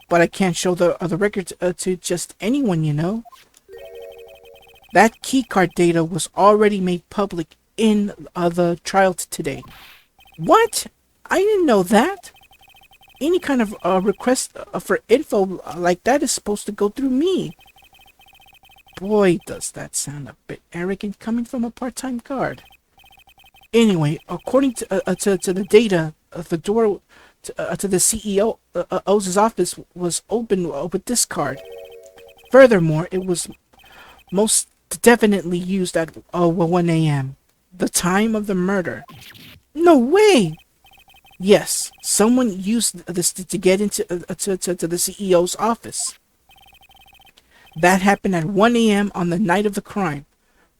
But I can't show the record to just anyone, you know. That keycard data was already made public in the trial today. What? I didn't know that. Any kind of request for info like that is supposed to go through me. Boy, does that sound a bit arrogant coming from a part-time guard. Anyway, according to the data, the door to the CEO's office was open with this card. Furthermore, it was most definitely used at 1 a.m., the time of the murder. No way! Yes, someone used this to get into to the CEO's office. That happened at 1 a.m. on the night of the crime,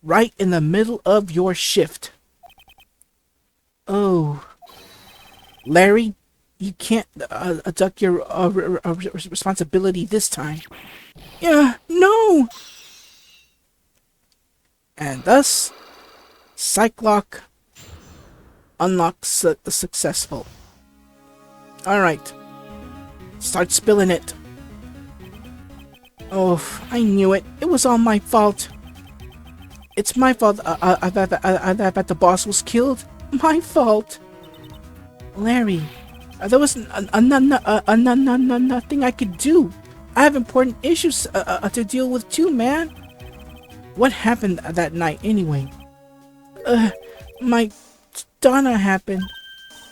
right in the middle of your shift. Oh, Larry, you can't duck your responsibility this time. Yeah, no! And thus, Psychlock unlocks successful. Alright, start spilling it. Oh, I knew it. It was all my fault. It's my fault that the boss was killed. My fault. Larry, there was nothing I could do. I have important issues to deal with too, man. What happened that night anyway? My Donna happened.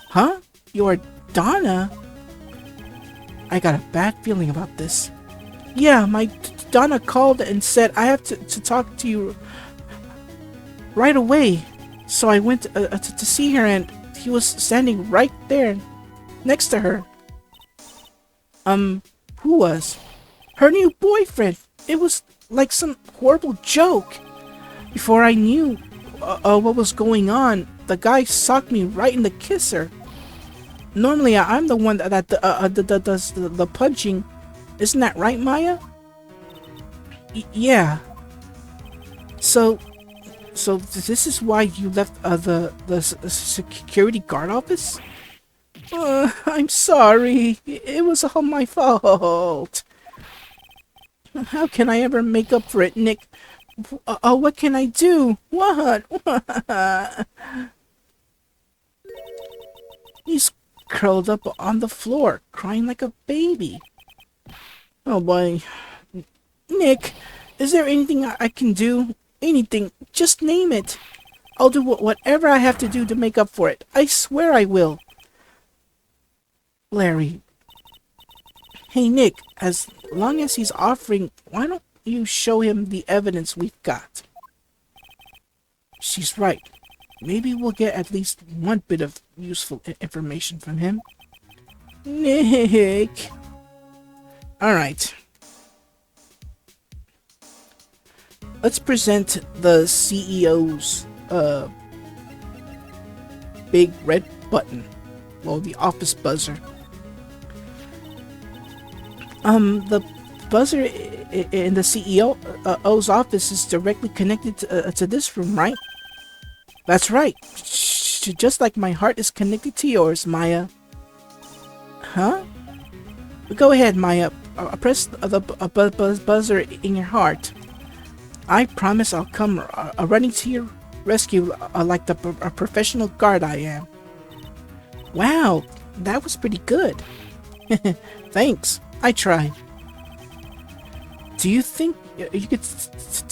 Huh? Your Donna? I got a bad feeling about this. Yeah, my Donna called and said I have to talk to you right away. So I went to see her, and he was standing right there next to her. Who was? Her new boyfriend. It was like some horrible joke. Before I knew what was going on, the guy socked me right in the kisser. Normally, I'm the one that does the punching. Isn't that right, Maya? Yeah. So this is why you left the security guard office? I'm sorry. It was all my fault. How can I ever make up for it, Nick? What can I do? What? He's curled up on the floor, crying like a baby. Oh boy. Nick, is there anything I can do? Anything. Just name it. I'll do whatever I have to do to make up for it. I swear I will. Larry. Hey Nick, as long as he's offering, why don't you show him the evidence we've got? She's right. Maybe we'll get at least one bit of useful information from him. Nick. Alright. Let's present the CEO's big red button. Well, the office buzzer. The buzzer in the CEO's office is directly connected to this room, right? That's right. Just like my heart is connected to yours, Maya. Huh? Go ahead, Maya. Press the buzzer in your heart. I promise I'll come running to your rescue like the professional guard I am. Wow, that was pretty good. Thanks. I tried. Do you think you could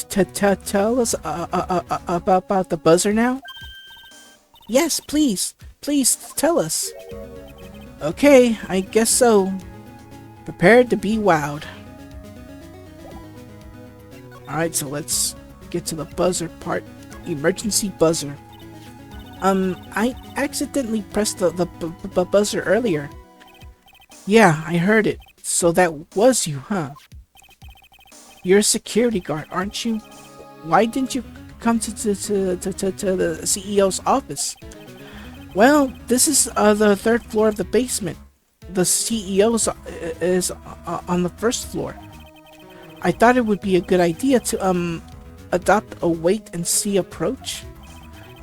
tell us about the buzzer now? Yes, please. Please tell us. Okay, I guess so. Prepared to be wowed. Alright, so let's get to the buzzer part. Emergency buzzer. I accidentally pressed the buzzer earlier. Yeah, I heard it. So that was you, huh? You're a security guard, aren't you? Why didn't you come to the CEO's office? Well, this is the third floor of the basement. The CEO's is on the first floor. I thought it would be a good idea to adopt a wait-and-see approach.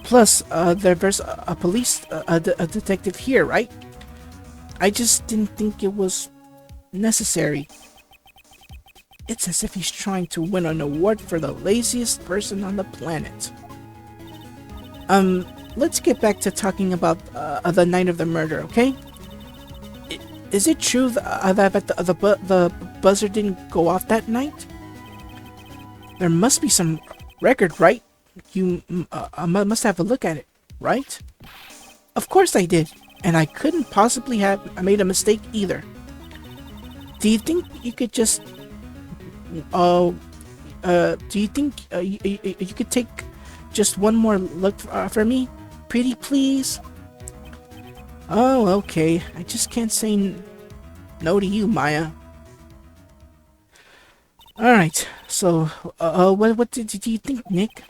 Plus, there's a police a detective here, right? I just didn't think it was necessary. It's as if he's trying to win an award for the laziest person on the planet. Let's get back to talking about the night of the murder, okay? Is it true that the buzzer didn't go off that night? There must be some record, right? You must have a look at it, right? Of course I did, and I couldn't possibly have made a mistake either. Do you think you could just... do you think you could take just one more look for me? Pretty please? Oh, okay. I just can't say no to you, Maya. Alright, so, what did you think, Nick?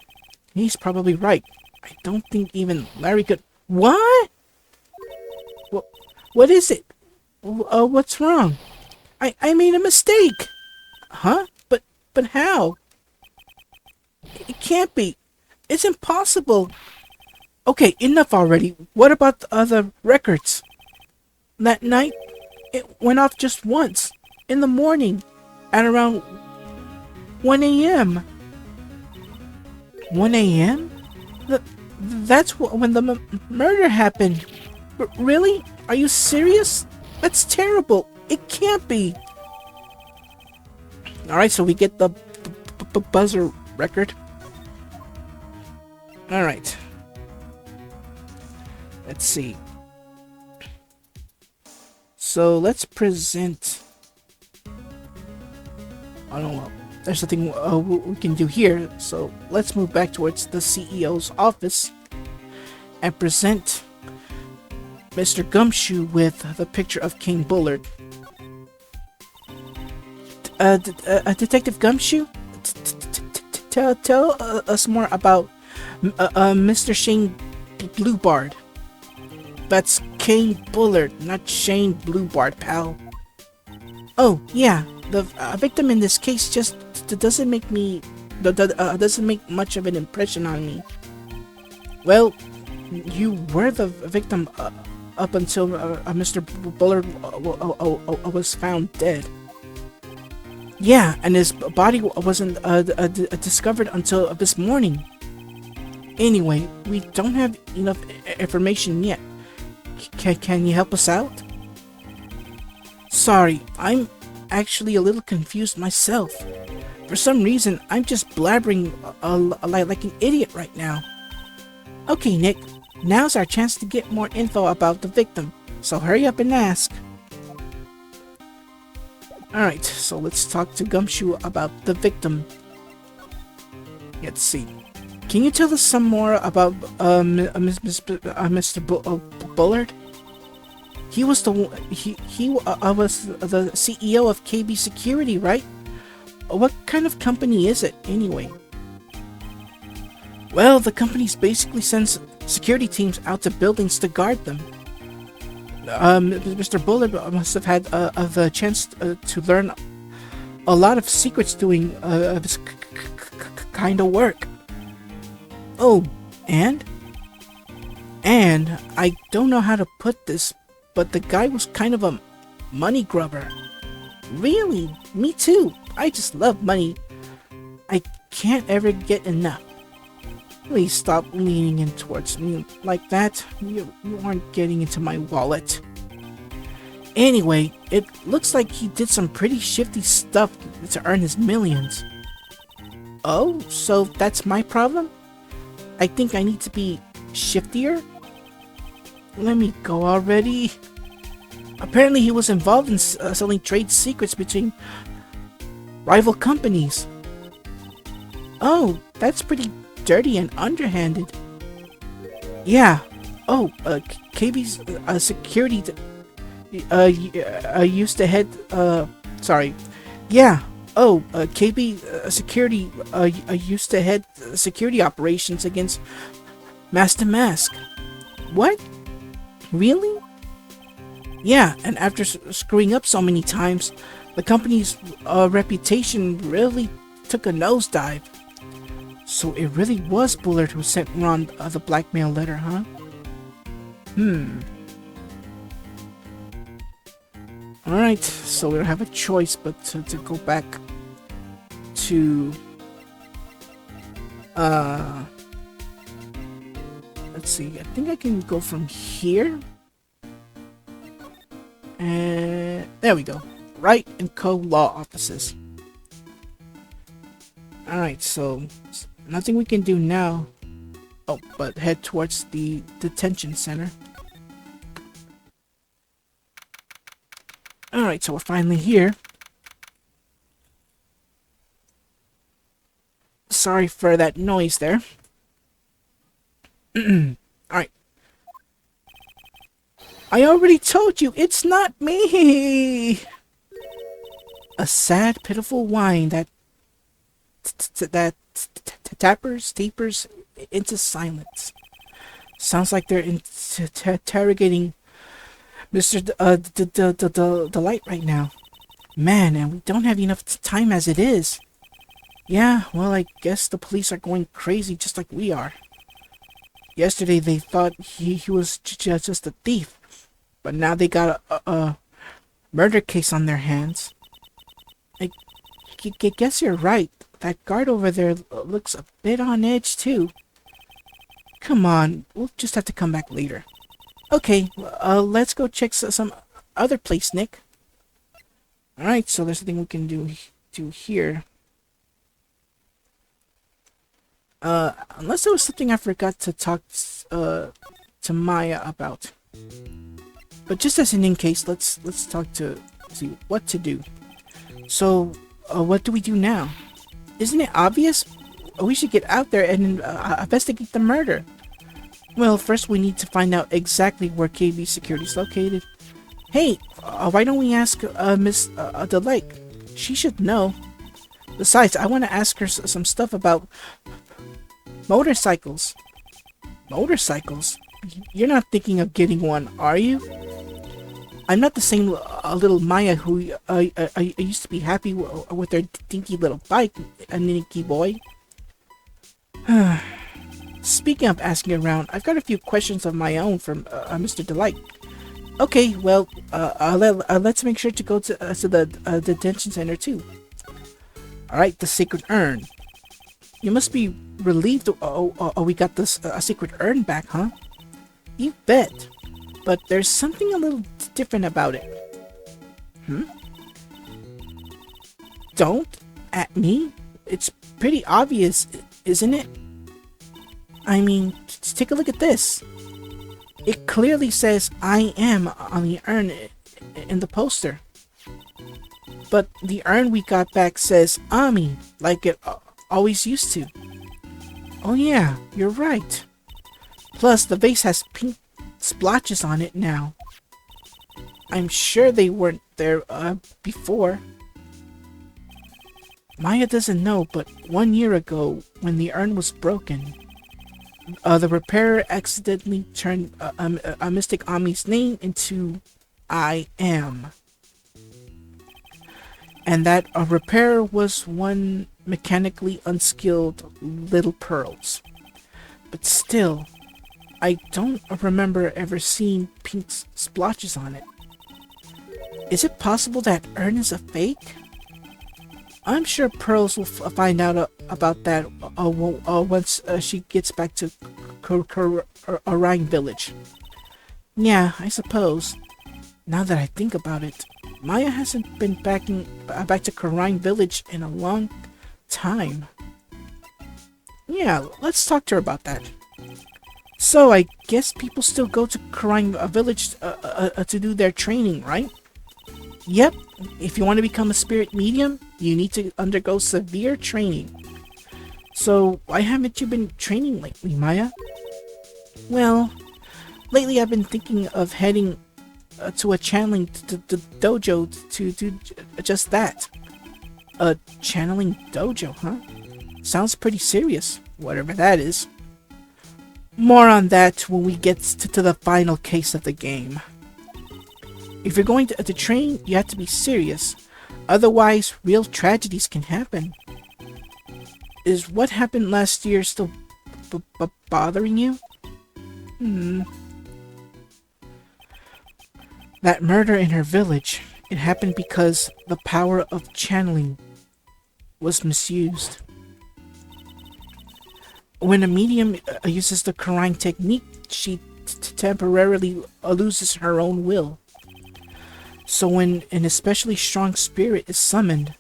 He's probably right. I don't think even Larry could... What? What is it? What's wrong? I made a mistake! Huh? But how? It can't be. It's impossible. Okay, enough already. What about the other records? That night, it went off just once. In the morning. At around 1 a.m. 1 a.m.? That's when the murder happened. Really? Are you serious? That's terrible. It can't be. Alright, so we get the buzzer record. Alright. Let's see. So let's present... I don't know. There's something we can do here. So let's move back towards the CEO's office and present Mr. Gumshoe with the picture of King Bullard. Detective Gumshoe? Tell us more about Mr. Shane Bluebard. That's Kane Bullard, not Shane Bluebard, pal. Oh, yeah. The victim in this case just doesn't make much of an impression on me. Well, you were the victim up until Mr. Bullard was found dead. Yeah, and his body wasn't discovered until this morning. Anyway, we don't have enough information yet. Can you help us out? Sorry, I'm actually a little confused myself. For some reason, I'm just blabbering like an idiot right now. Okay, Nick, now's our chance to get more info about the victim, so hurry up and ask. Alright, so let's talk to Gumshoe about the victim. Let's see. Can you tell us some more about Mr. Bullard? He was the was the CEO of KB Security, right? What kind of company is it, anyway? Well, the company basically sends security teams out to buildings to guard them. Mr. Bullard must have had the chance to learn a lot of secrets doing this kind of work. Oh, and I don't know how to put this, but the guy was kind of a money grubber. Really? Me too. I just love money. I can't ever get enough. Please stop leaning in towards me like that. You aren't getting into my wallet. Anyway, it looks like he did some pretty shifty stuff to earn his millions. Oh, so that's my problem? I think I need to be shiftier? Let me go already. Apparently he was involved in selling trade secrets between rival companies. Oh, that's pretty dirty and underhanded. Yeah. Oh, KB's security used to head sorry. Yeah. Oh, KB security used to head security operations against Master Mask. What? Really? Yeah, and after screwing up so many times, the company's reputation really took a nosedive. So it really was Bullard who sent Ron the blackmail letter, huh? Alright, so we don't have a choice but to go back to... let's see, I think I can go from here. And there we go. Wright and Co. Law Offices. Alright, so nothing we can do now. Oh, but head towards the detention center. Alright, so we're finally here. Sorry for that noise there. Alright. I already told you, it's not me! A sad, pitiful whine that tapers into silence. Sounds like they're interrogating Mr. DeLite right now. Man, and we don't have enough time as it is. Yeah, well, I guess the police are going crazy just like we are. Yesterday they thought he was just a thief, but now they got a murder case on their hands. I guess you're right. That guard over there looks a bit on edge too. Come on, we'll just have to come back later. Okay, let's go check some other place, Nick. Alright, so there's something we can do here. Unless there was something I forgot to talk to Maya about. But just as an in case, let's talk to see what to do. So, what do we do now? Isn't it obvious? We should get out there and investigate the murder. Well, first we need to find out exactly where KB Security is located. Hey, why don't we ask Miss DeLite? She should know. Besides, I want to ask her some stuff about motorcycles. Motorcycles? You're not thinking of getting one, are you? I'm not the same little Maya who I used to be happy with her dinky little bike, a Nicky boy. Speaking of asking around, I've got a few questions of my own from Mr. DeLite. Okay, well, let's make sure to go to the detention center too. Alright, the Sacred Urn. You must be relieved we got this Sacred Urn back, huh? You bet. But there's something a little different about it. Don't? At me? It's pretty obvious, isn't it? I mean, just take a look at this. It clearly says I am on the urn in the poster. But the urn we got back says Ami, like it always used to. Oh yeah, you're right. Plus, the vase has pink splotches on it now. I'm sure they weren't there before. Maya doesn't know, but 1 year ago, when the urn was broken, the repairer accidentally turned a Mystic Ami's name into I am. And that a repairer was one mechanically unskilled Little Pearls. But still, I don't remember ever seeing pink splotches on it. Is it possible that urn is a fake? I'm sure Pearls will find out about that once she gets back to Orion Village. Yeah, I suppose. Now that I think about it, Maya hasn't been back to Orion Village in a long time. Yeah, let's talk to her about that. So, I guess people still go to Orion Village to do their training, right? Yep, if you want to become a spirit medium, you need to undergo severe training. So, why haven't you been training lately, Maya? Well, lately I've been thinking of heading to a channeling dojo to do just that. A channeling dojo, huh? Sounds pretty serious, whatever that is. More on that when we get to the final case of the game. If you're going to train, you have to be serious. Otherwise, real tragedies can happen. Is what happened last year still bothering you? That murder in her village, it happened because the power of channeling was misused. When a medium uses the Karine technique, she temporarily loses her own will. So when an especially strong spirit is summoned,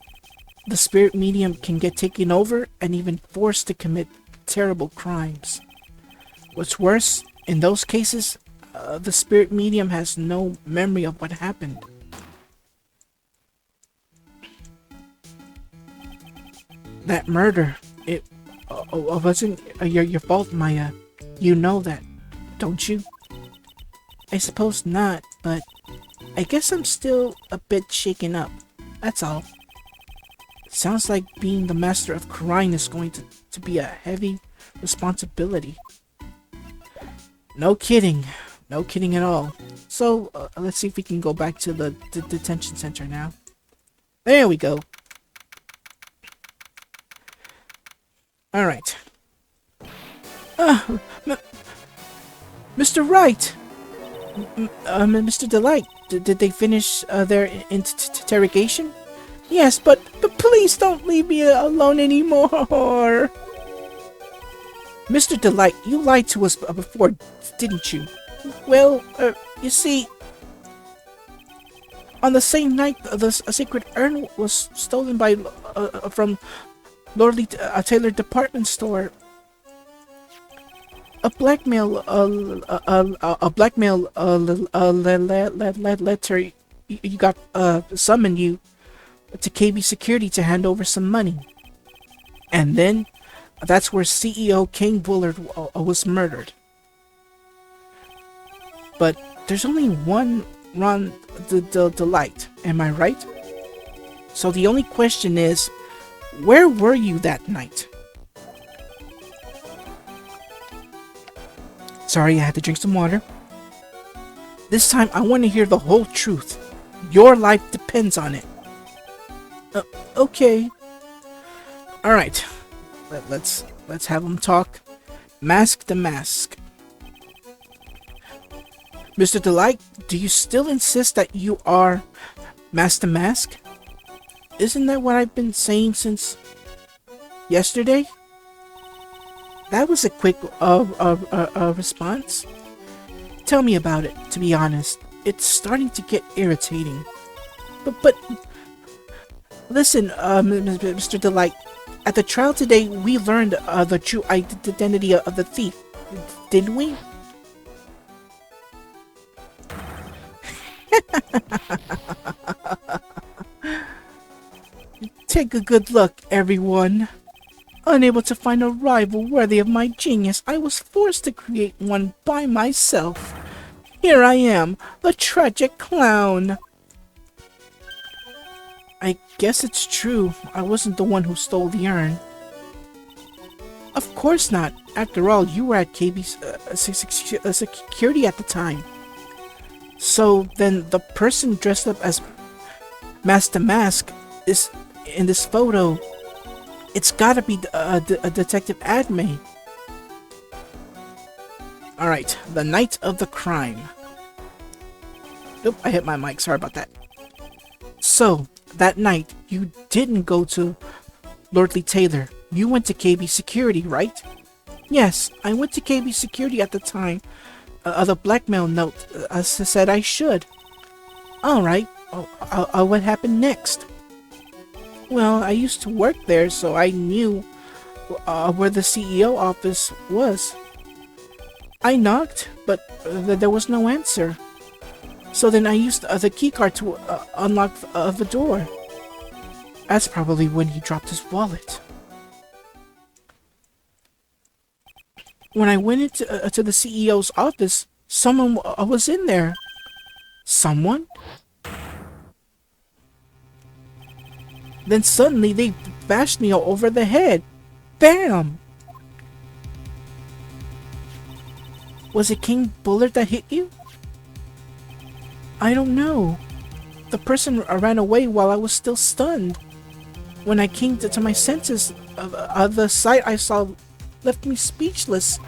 the spirit medium can get taken over and even forced to commit terrible crimes. What's worse, in those cases, the spirit medium has no memory of what happened. That murder, it wasn't your fault, Maya. You know that, don't you? I suppose not, but I guess I'm still a bit shaken up. That's all. Sounds like being the master of Karine is going to be a heavy responsibility. No kidding. No kidding at all. So, let's see if we can go back to the detention center now. There we go. Alright. Mr. Wright! Mr. DeLite, did they finish their interrogation? Yes, but please don't leave me alone anymore! Mr. DeLite, you lied to us before, didn't you? Well, you see, on the same night the sacred urn was stolen by from Lordly Taylor department store, a blackmail letter you got summoned you to KB Security to hand over some money, and then that's where CEO Kane Bullard was murdered. But there's only one Ron DeLite, am I right? So the only question is, where were you that night? Sorry, I had to drink some water. This time I want to hear the whole truth. Your life depends on it. Okay. Alright. Let's have them talk. Mask to mask. Mr. DeLite, do you still insist that you are Mask to Mask? Isn't that what I've been saying since yesterday? That was a quick response. Tell me about it, to be honest. It's starting to get irritating. But Listen, Mr. DeLite, at the trial today, we learned the true identity of the thief, didn't we? Take a good look, everyone. Unable to find a rival worthy of my genius, I was forced to create one by myself. Here I am, the tragic clown. I guess it's true. I wasn't the one who stole the urn. Of course not. After all, you were at KB's security at the time. So then the person dressed up as Master Mask is in this photo. It's gotta be a Detective Adme. Alright, the night of the crime. Oop, I hit my mic, sorry about that. So, that night, you didn't go to Lordly Taylor. You went to KB Security, right? Yes, I went to KB Security at the time. The blackmail note said I should. Alright, what happened next? Well, I used to work there, so I knew where the CEO office was. I knocked, but there was no answer. So then I used the keycard to unlock the door. That's probably when he dropped his wallet. When I went into to the CEO's office, someone was in there. Someone? Then suddenly they bashed me over the head. Bam! Was it King Bullard that hit you? I don't know. The person ran away while I was still stunned. When I came to my senses, the sight I saw left me speechless.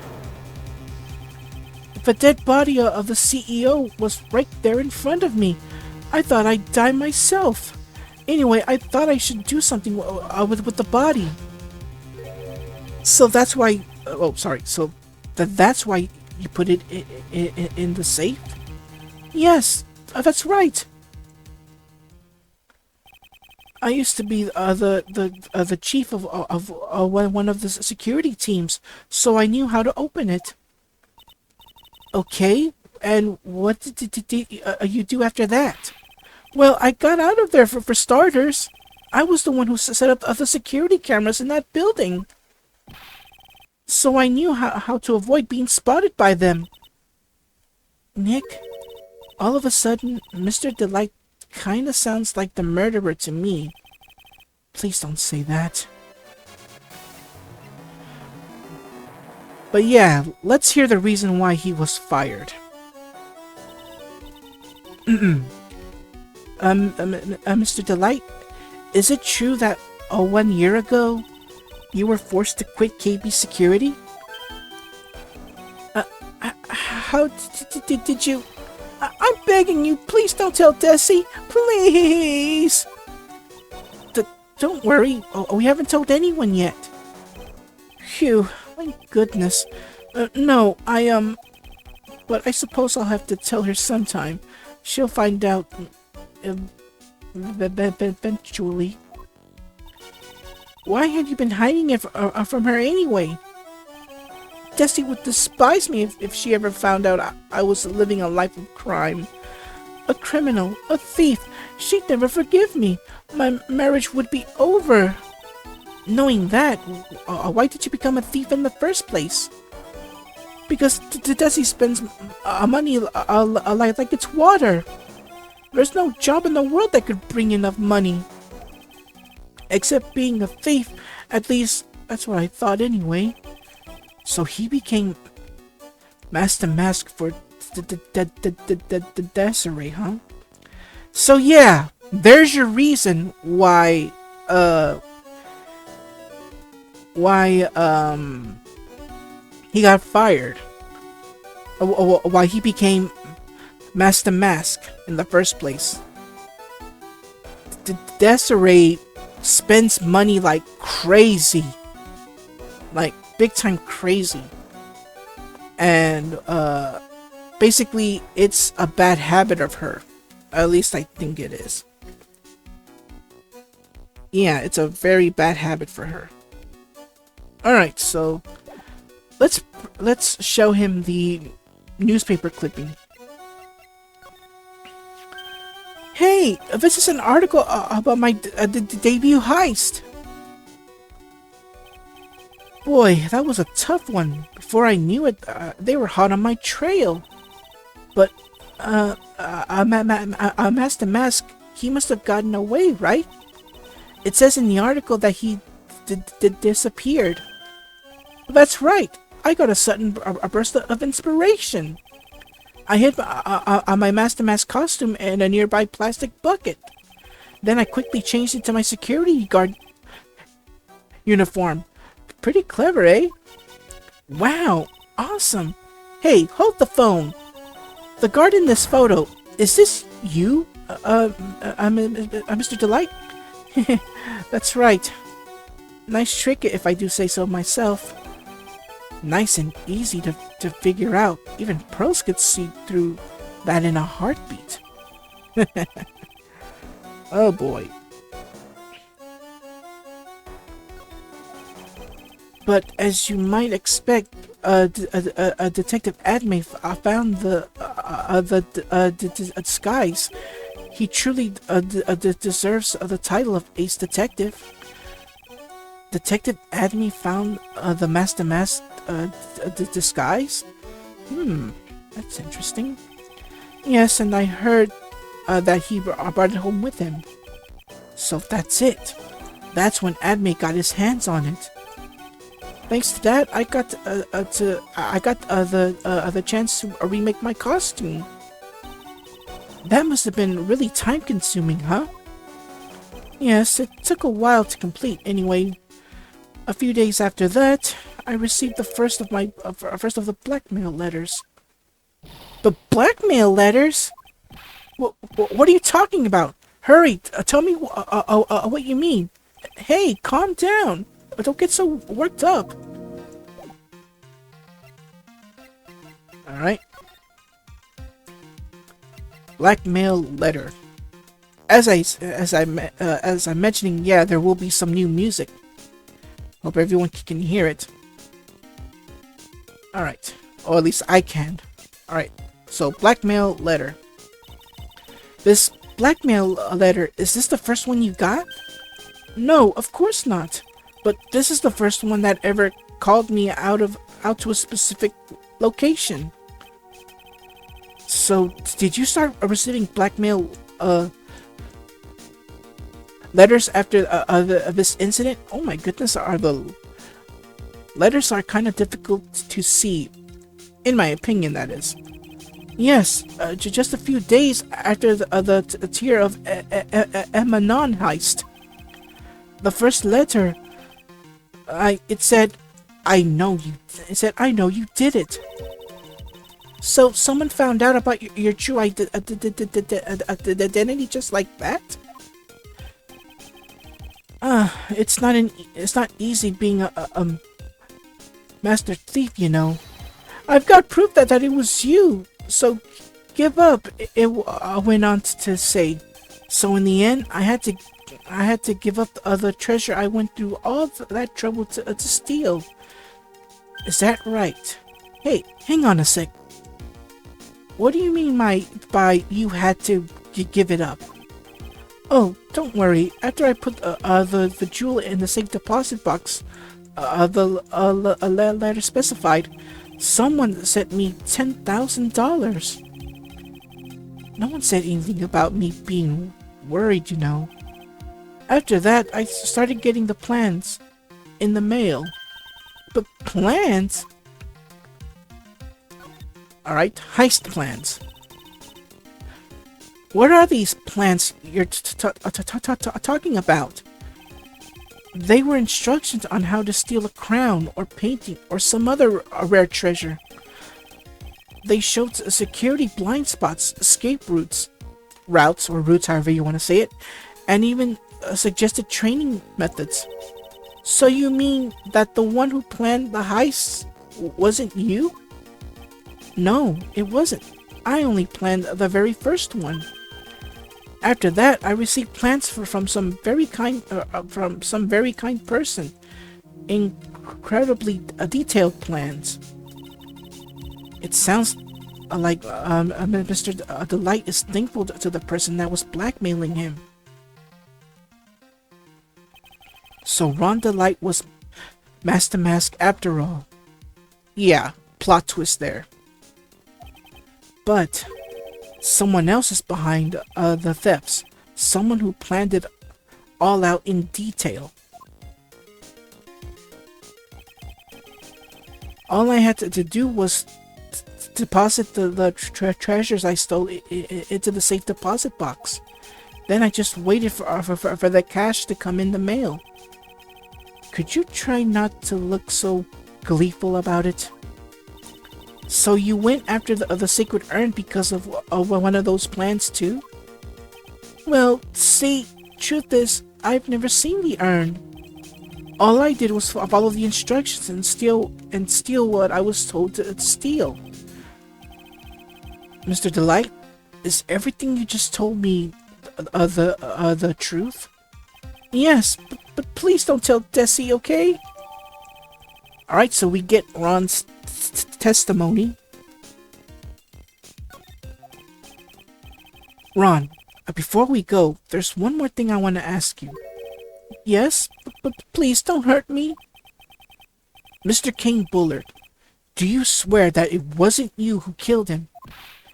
The dead body of the CEO was right there in front of me. I thought I'd die myself. Anyway, I thought I should do something with the body. So that's why... oh, sorry. So that's why you put it in the safe? Yes, that's right. I used to be the chief of one of the security teams, so I knew how to open it. Okay, and what did you do after that? Well, I got out of there for starters. I was the one who set up the security cameras in that building. So I knew how to avoid being spotted by them. Nick, all of a sudden, Mr. DeLite kinda sounds like the murderer to me. Please don't say that. But yeah, let's hear the reason why he was fired. Mr. DeLite, is it true that 1 year ago you were forced to quit KB Security? How did you... I'm begging you, please don't tell Desi, please! Don't worry, we haven't told anyone yet. Phew, my goodness. No, but I suppose I'll have to tell her sometime. She'll find out... eventually. Why have you been hiding it from her anyway? Desi would despise me if she ever found out I was living a life of crime. A criminal, a thief. She'd never forgive me. My marriage would be over. Knowing that, why did you become a thief in the first place? Because Desi spends money like it's water. There's no job in the world that could bring enough money. Except being a thief. At least, that's what I thought anyway. So he became Master Mask for Desiree, huh? So yeah, there's your reason why he got fired. Why he became Master Mask in the first place. Desiree spends money like crazy. Like big time crazy. And basically it's a bad habit of her. At least I think it is. Yeah, it's a very bad habit for her. Alright, so let's show him the newspaper clipping. Hey, this is an article about my debut heist. Boy, that was a tough one. Before I knew it, they were hot on my trail. But, Master Mask, he must have gotten away, right? It says in the article that he disappeared. That's right. I got a sudden burst of inspiration. I hid my Master Mask costume in a nearby plastic bucket. Then I quickly changed it to my security guard uniform. Pretty clever, eh? Wow, awesome. Hey, hold the phone. The guard in this photo, is this you? Mr. DeLite? That's right. Nice trick if I do say so myself. Nice and easy to figure out. Even pros could see through that in a heartbeat. Oh boy. But as you might expect, Detective Adme found the disguise. He truly deserves the title of Ace Detective. Detective Adme found the Master Mask disguise? That's interesting. Yes, and I heard that he brought it home with him. So that's it. That's when Adme got his hands on it. Thanks to that, I got the chance to remake my costume. That must have been really time-consuming, huh? Yes, it took a while to complete. Anyway, a few days after that, I received the first of the blackmail letters. The blackmail letters? What are you talking about? Hurry, tell me what you mean. Hey, calm down. Don't get so worked up. Alright. Blackmail letter. As I'm mentioning, yeah, there will be some new music. Hope everyone can hear it. Alright. Or at least I can. Alright. So, blackmail letter. This blackmail letter, is this the first one you got? No, of course not. But this is the first one that ever called me out to a specific location. So, did you start receiving blackmail letters after this incident? Oh my goodness, the letters are kind of difficult to see, in my opinion, that is. Yes, just a few days after the tier of Emanon heist. The first letter. It said, I know you did it. So someone found out about your true identity just like that? It's not easy being a master thief, you know. I've got proof that it was you, so give up, it went on to say. So in the end, I had to give up the treasure I went through all that trouble to steal. Is that right? Hey, hang on a sec. What do you mean by you had to give it up? Oh, don't worry. After I put the jewel in the safe deposit box, the letter specified, someone sent me $10,000. No one said anything about me being worried, you know. After that, I started getting the plans in the mail. But plans? Alright, heist plans. What are these plans you're talking about? They were instructions on how to steal a crown or painting or some other rare treasure. They showed security blind spots, escape routes, however you want to say it, and even suggested training methods. So you mean that the one who planned the heist wasn't you? No, it wasn't. I only planned the very first one. After that, I received plans from some very kind person. Incredibly detailed plans. It sounds like Mr. DeLite is thankful to the person that was blackmailing him. So Ron DeLite was Master Mask after all. Yeah, plot twist there. But someone else is behind the thefts. Someone who planned it all out in detail. All I had to do was deposit the treasures I stole into the safe deposit box. Then I just waited for the cash to come in the mail. Could you try not to look so gleeful about it? So you went after the sacred urn because of one of those plans too? Well, see, truth is, I've never seen the urn. All I did was follow the instructions and steal what I was told to steal. Mr. DeLite, is everything you just told me the truth? Yes, but please don't tell Desi, okay? Alright, so we get Ron's testimony. Ron, before we go, there's one more thing I want to ask you. Yes, but please don't hurt me. Mr. King Bullard, do you swear that it wasn't you who killed him?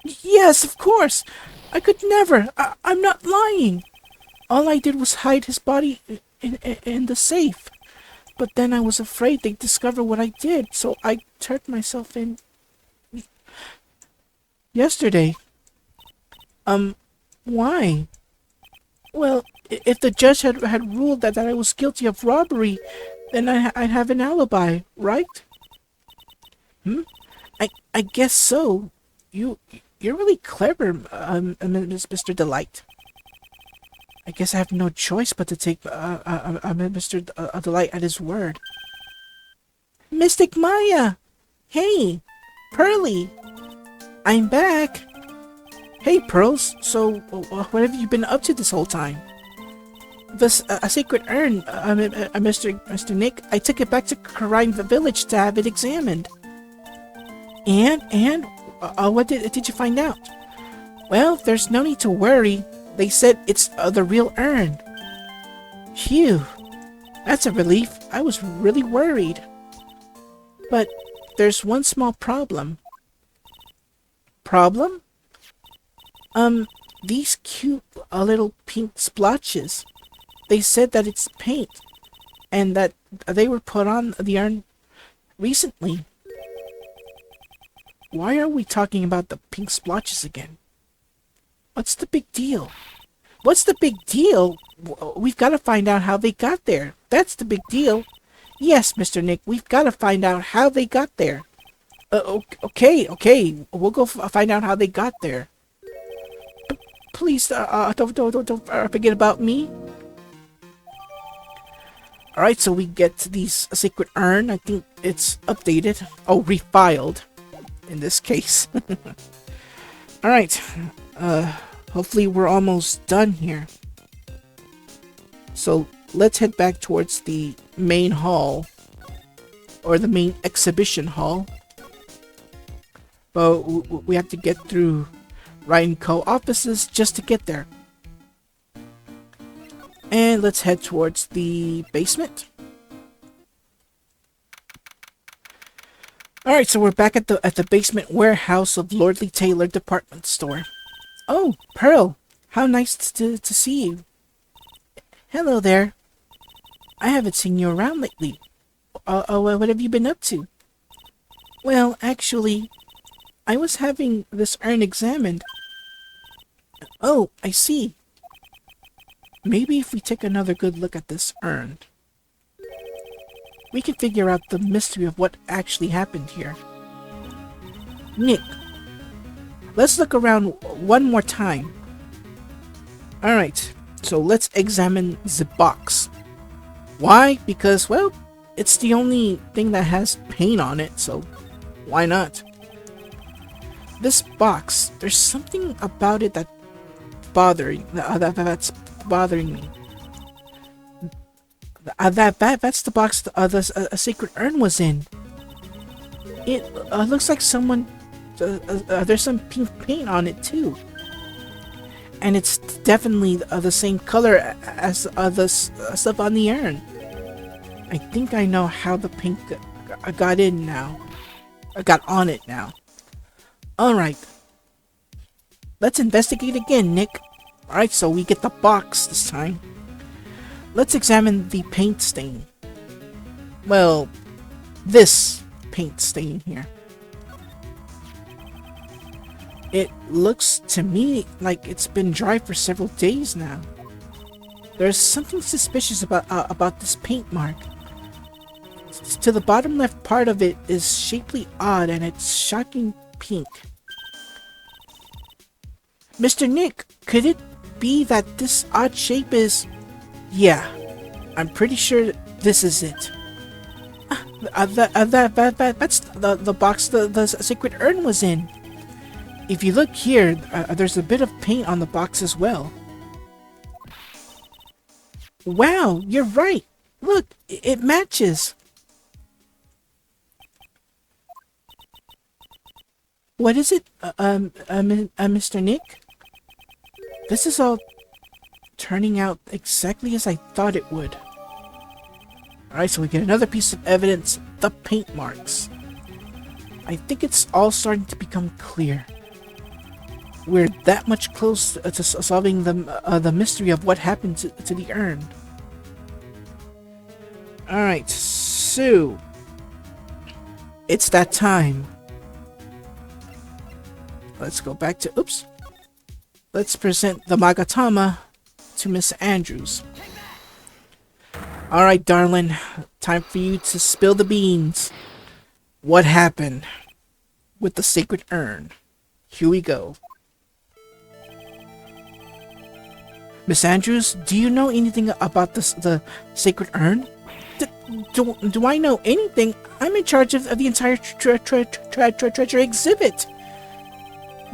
Yes, of course. I could never. I'm not lying. All I did was hide his body in the safe. But then I was afraid they'd discover what I did, so I turned myself in yesterday. Why? Well, if the judge had ruled that I was guilty of robbery, then I'd have an alibi, right? I guess so. You're really clever, Mr. DeLite. I guess I have no choice but to take Mr. DeLite at his word. Mystic Maya! Hey! Pearly! I'm back! Hey, Pearls, so what have you been up to this whole time? This a sacred urn, Mr. Nick. I took it back to Karine Village to have it examined. And what did you find out? Well, there's no need to worry. They said it's the real urn. Phew, that's a relief. I was really worried. But there's one small problem. Problem? These cute little pink splotches. They said that it's paint, and that they were put on the urn recently. Why are we talking about the pink splotches again? What's the big deal? What's the big deal? We've got to find out how they got there. That's the big deal. Yes, Mr. Nick, we've got to find out how they got there. Okay. We'll go find out how they got there. Please, don't forget about me. Alright, so we get to these sacred urn. I think it's updated. Oh, refiled. In this case. Alright. Hopefully we're almost done here. So let's head back towards the main hall. Or the main exhibition hall. But we have to get through Ryan Co. offices just to get there. And let's head towards the basement. Alright, so we're back at the basement warehouse of Lordly Taylor Department Store. Oh, Pearl, how nice to see you. Hello there. I haven't seen you around lately. What have you been up to? Well, actually, I was having this urn examined. Oh, I see. Maybe if we take another good look at this urn, we can figure out the mystery of what actually happened here. Nick, let's look around one more time. Alright, so let's examine the box. Why? Because, well, it's the only thing that has paint on it, so why not? This box, there's something about it that that's bothering me. That's the box the sacred urn was in. It looks like someone. There's some pink paint on it too, and it's definitely the same color as the stuff on the urn. I think I know how the paint got in now. I got on it now. All right. Let's investigate again, Nick. All right, so we get the box this time. Let's examine the paint stain. Well, this paint stain here. It looks to me like it's been dry for several days now. There's something suspicious about this paint mark. To the bottom left part of it is shapely odd and it's shocking pink. Mr. Nick, could it be that this odd shape is... Yeah, I'm pretty sure this is it. That's the box the sacred urn was in. If you look here, there's a bit of paint on the box as well. Wow, you're right. Look, it matches. What is it, Mr. Nick? This is all turning out exactly as I thought it would. Alright, so we get another piece of evidence, the paint marks. I think it's all starting to become clear. We're that much close to solving the mystery of what happened to the urn. Alright, so... it's that time. Let's go back to... oops. Let's present the Magatama to Miss Andrews. Alright, darling. Time for you to spill the beans. What happened with the sacred urn? Here we go. Miss Andrews, do you know anything about the sacred urn? Do I know anything? I'm in charge of the entire treasure exhibit.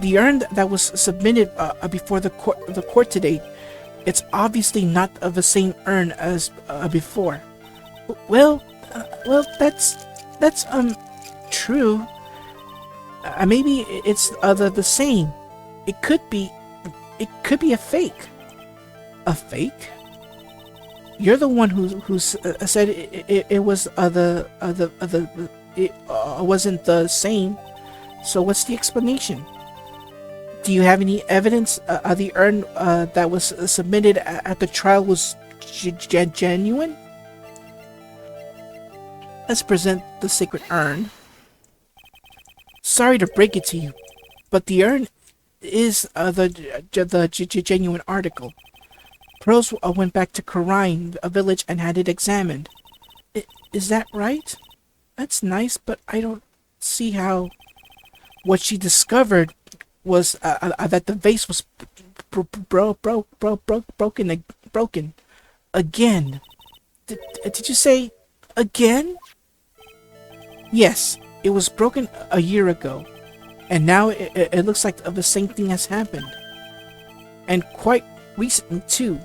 The urn that was submitted before the court today, it's obviously not of the same urn as before. Well, that's true. Maybe it's the same. It could be a fake. A fake? You're the one who said it was it wasn't the same. So what's the explanation? Do you have any evidence the urn that was submitted at the trial was genuine? Let's present the sacred urn. Sorry to break it to you, but the urn is the genuine article. Pearls went back to Karine, a village, and had it examined. Is that right? That's nice, but I don't see how... What she discovered was that the vase was broken again. Did you say again? Yes, it was broken a year ago, and now it looks like the same thing has happened, and quite recently too.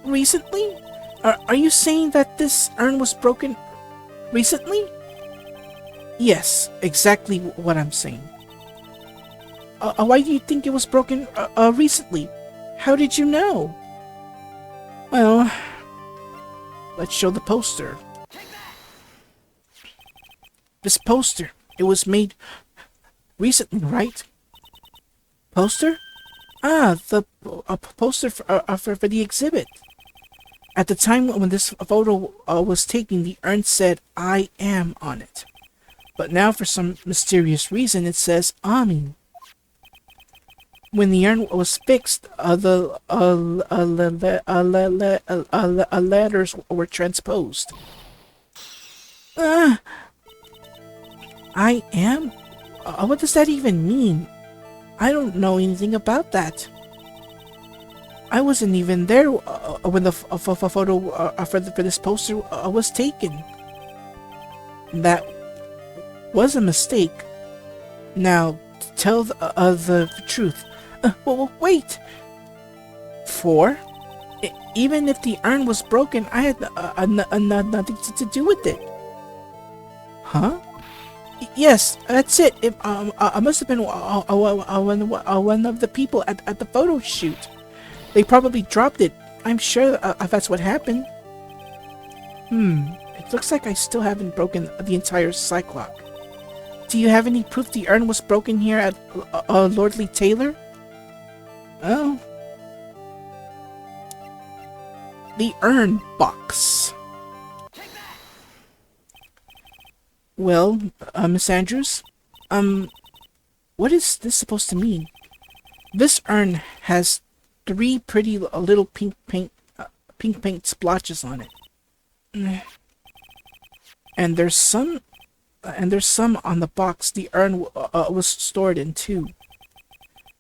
Recently? Are you saying that this urn was broken recently? Yes, exactly what I'm saying. Why do you think it was broken recently? How did you know? Well, let's show the poster. This poster, it was made recently, right? Poster? Ah, the poster for the exhibit. At the time when this photo was taken, the urn said, "I am" on it. But now, for some mysterious reason, it says "Ami." When the urn was fixed, the letters were transposed. I am? What does that even mean? I don't know anything about that. I wasn't even there when the photo for this poster was taken. That was a mistake. Now, tell the truth. Well, wait! 4? Even if the urn was broken, I had nothing to do with it. Huh? Yes, that's it. I must have been one of the people at the photo shoot. They probably dropped it. I'm sure that's what happened. It looks like I still haven't broken the entire cyclock. Do you have any proof the urn was broken here at Lordly Taylor? Oh. The urn box. Well, Miss Andrews, what is this supposed to mean? This urn has 3 pretty little pink paint splotches on it. And there's some on the box the urn was stored in too.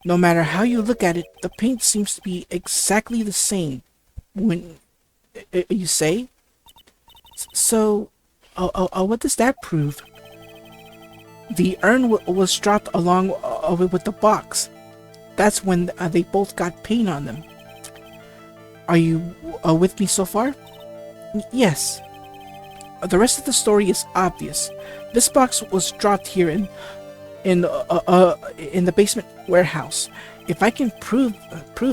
No matter how you look at it, the paint seems to be exactly the same. When you say? So, what does that prove? The urn was dropped along with the box. That's when they both got paint on them. Are you with me so far? Yes. The rest of the story is obvious. This box was dropped here in the basement warehouse. If I can prove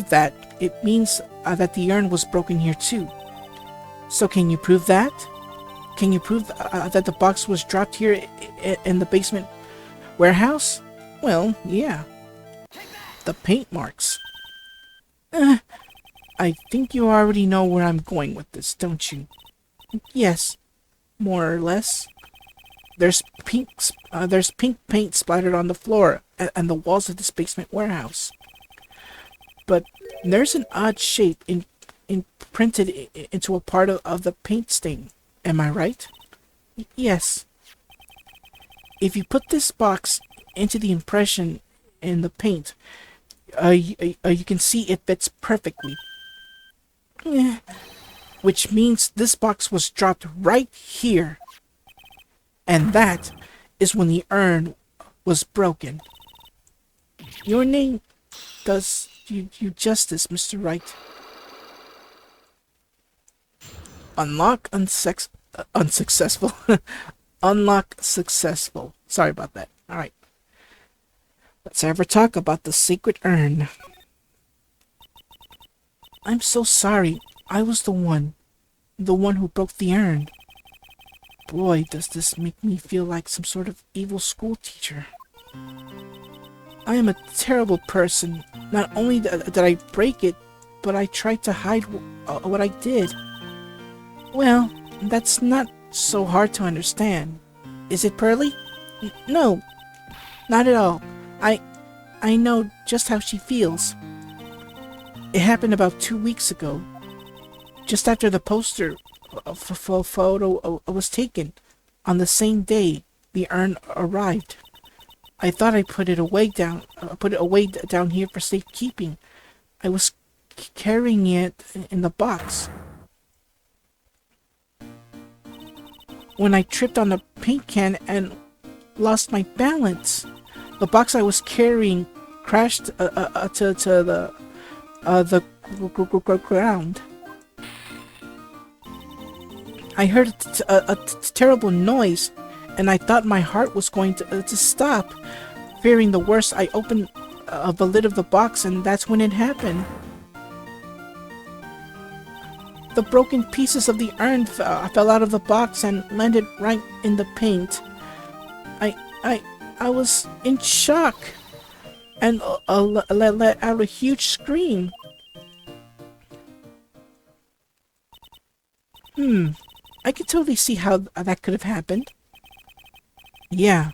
that, it means that the urn was broken here too. So can you prove that? Can you prove that the box was dropped here in the basement warehouse? Well, yeah. The paint marks. I think you already know where I'm going with this, don't you? Yes, more or less. There's pink paint splattered on the floor and the walls of this basement warehouse. But there's an odd shape imprinted into a part of the paint stain. Am I right? Yes. If you put this box into the impression in the paint, you can see it fits perfectly. Which means this box was dropped right here. And that is when the urn was broken. Your name does you justice, Mr. Wright. Unlock unsuccessful. Unlock successful. Sorry about that. Alright. Let's have a talk about the secret urn. I'm so sorry. I was the one who broke the urn. Boy, does this make me feel like some sort of evil school teacher. I am a terrible person. Not only did I break it, but I tried to hide what I did. Well, that's not so hard to understand. Is it, Pearly? No, not at all. I know just how she feels. It happened about 2 weeks ago. Just after the poster photo was taken. On the same day the urn arrived. I thought I put it away down here for safekeeping. I was carrying it in the box. When I tripped on the paint can and lost my balance, the box I was carrying crashed to the ground. I heard a terrible noise, and I thought my heart was going to stop. Fearing the worst, I opened the lid of the box, and that's when it happened. The broken pieces of the urn fell out of the box and landed right in the paint. I was in shock and let out a huge scream. I can totally see how that could have happened. Yeah,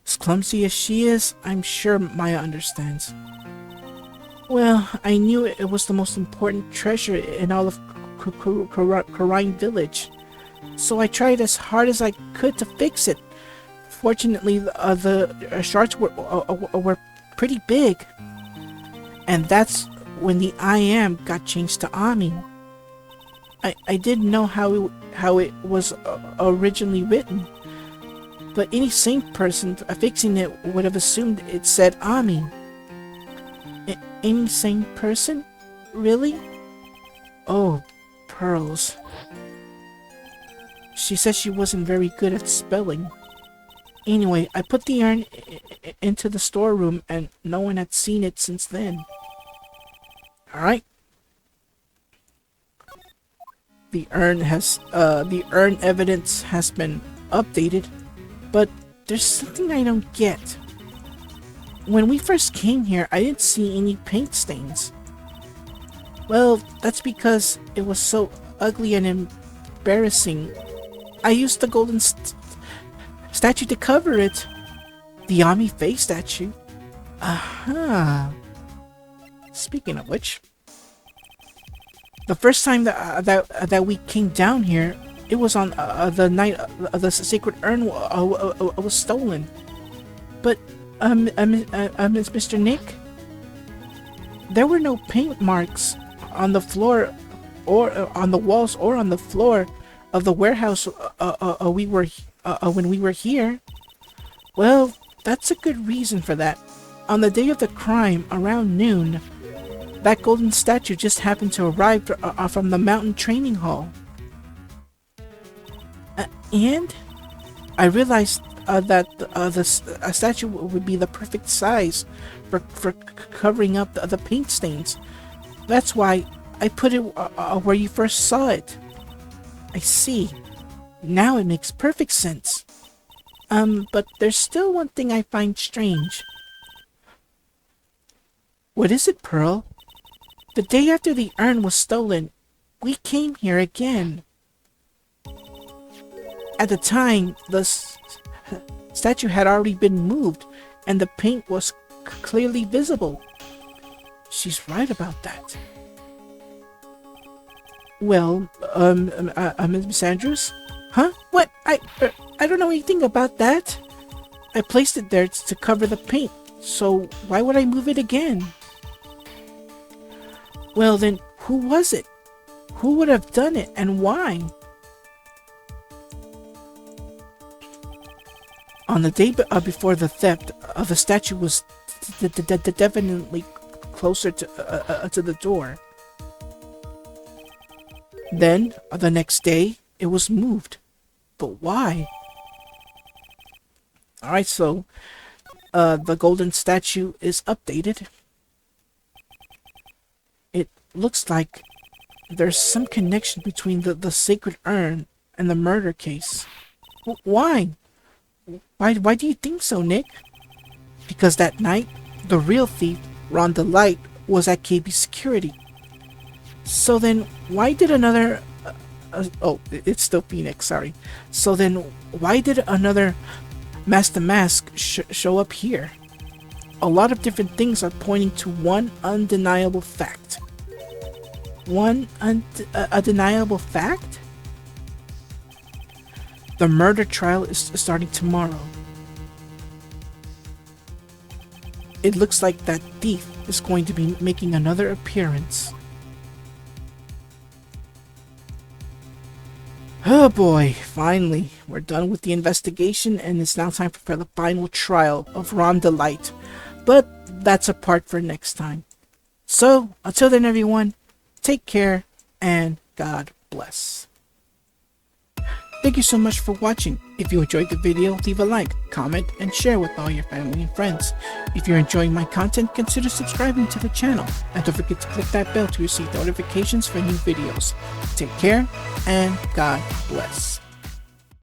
as clumsy as she is, I'm sure Maya understands. Well, I knew it was the most important treasure in all of Karine Village, so I tried as hard as I could to fix it. Fortunately, the shards were pretty big, and that's when the I am got changed to Ami. I didn't know how it was originally written, but any sane person fixing it would have assumed it said Ami. Any sane person? Really? Oh, pearls. She said she wasn't very good at spelling. Anyway, I put the urn into the storeroom and no one had seen it since then. Alright. The urn evidence has been updated, but there's something I don't get. When we first came here, I didn't see any paint stains. Well, that's because it was so ugly and embarrassing. I used the golden statue to cover it. The Ami face statue. Aha. Speaking of which, the first time that we came down here, it was on the night the sacred urn was stolen. But Mr. Nick, there were no paint marks on the floor, or on the walls, or on the floor of the warehouse when we were here. Well, that's a good reason for that. On the day of the crime, around noon, that golden statue just happened to arrive from the mountain training hall. And I realized that the statue would be the perfect size for covering up the paint stains. That's why I put it where you first saw it. I see. Now it makes perfect sense. But there's still one thing I find strange. What is it, Pearl? The day after the urn was stolen, we came here again. At the time, the statue had already been moved, and the paint was clearly visible. She's right about that. Well, Miss Andrews? Huh? What? I don't know anything about that. I placed it there to cover the paint, so why would I move it again? Well then, who was it? Who would have done it, and why? On the day before the theft, the statue was definitely closer to the door. Then, the next day, it was moved. But why? Alright, so, the golden statue is updated. It looks like there's some connection between the sacred urn and the murder case. Why? Why do you think so, Nick? Because that night, the real thief, Ron DeLite, was at KB Security. So then, why did another... oh, it's still Phoenix, sorry. So then, why did another Master Mask show up here? A lot of different things are pointing to one undeniable fact. One undeniable fact? The murder trial is starting tomorrow. It looks like that thief is going to be making another appearance. Oh boy, finally, we're done with the investigation and it's now time for the final trial of Ron DeLite. But that's a part for next time. So, until then everyone, take care and God bless. Thank you so much for watching. If you enjoyed the video, leave a like, comment, and share with all your family and friends. If you're enjoying my content, consider subscribing to the channel. And don't forget to click that bell to receive notifications for new videos. Take care, and God bless.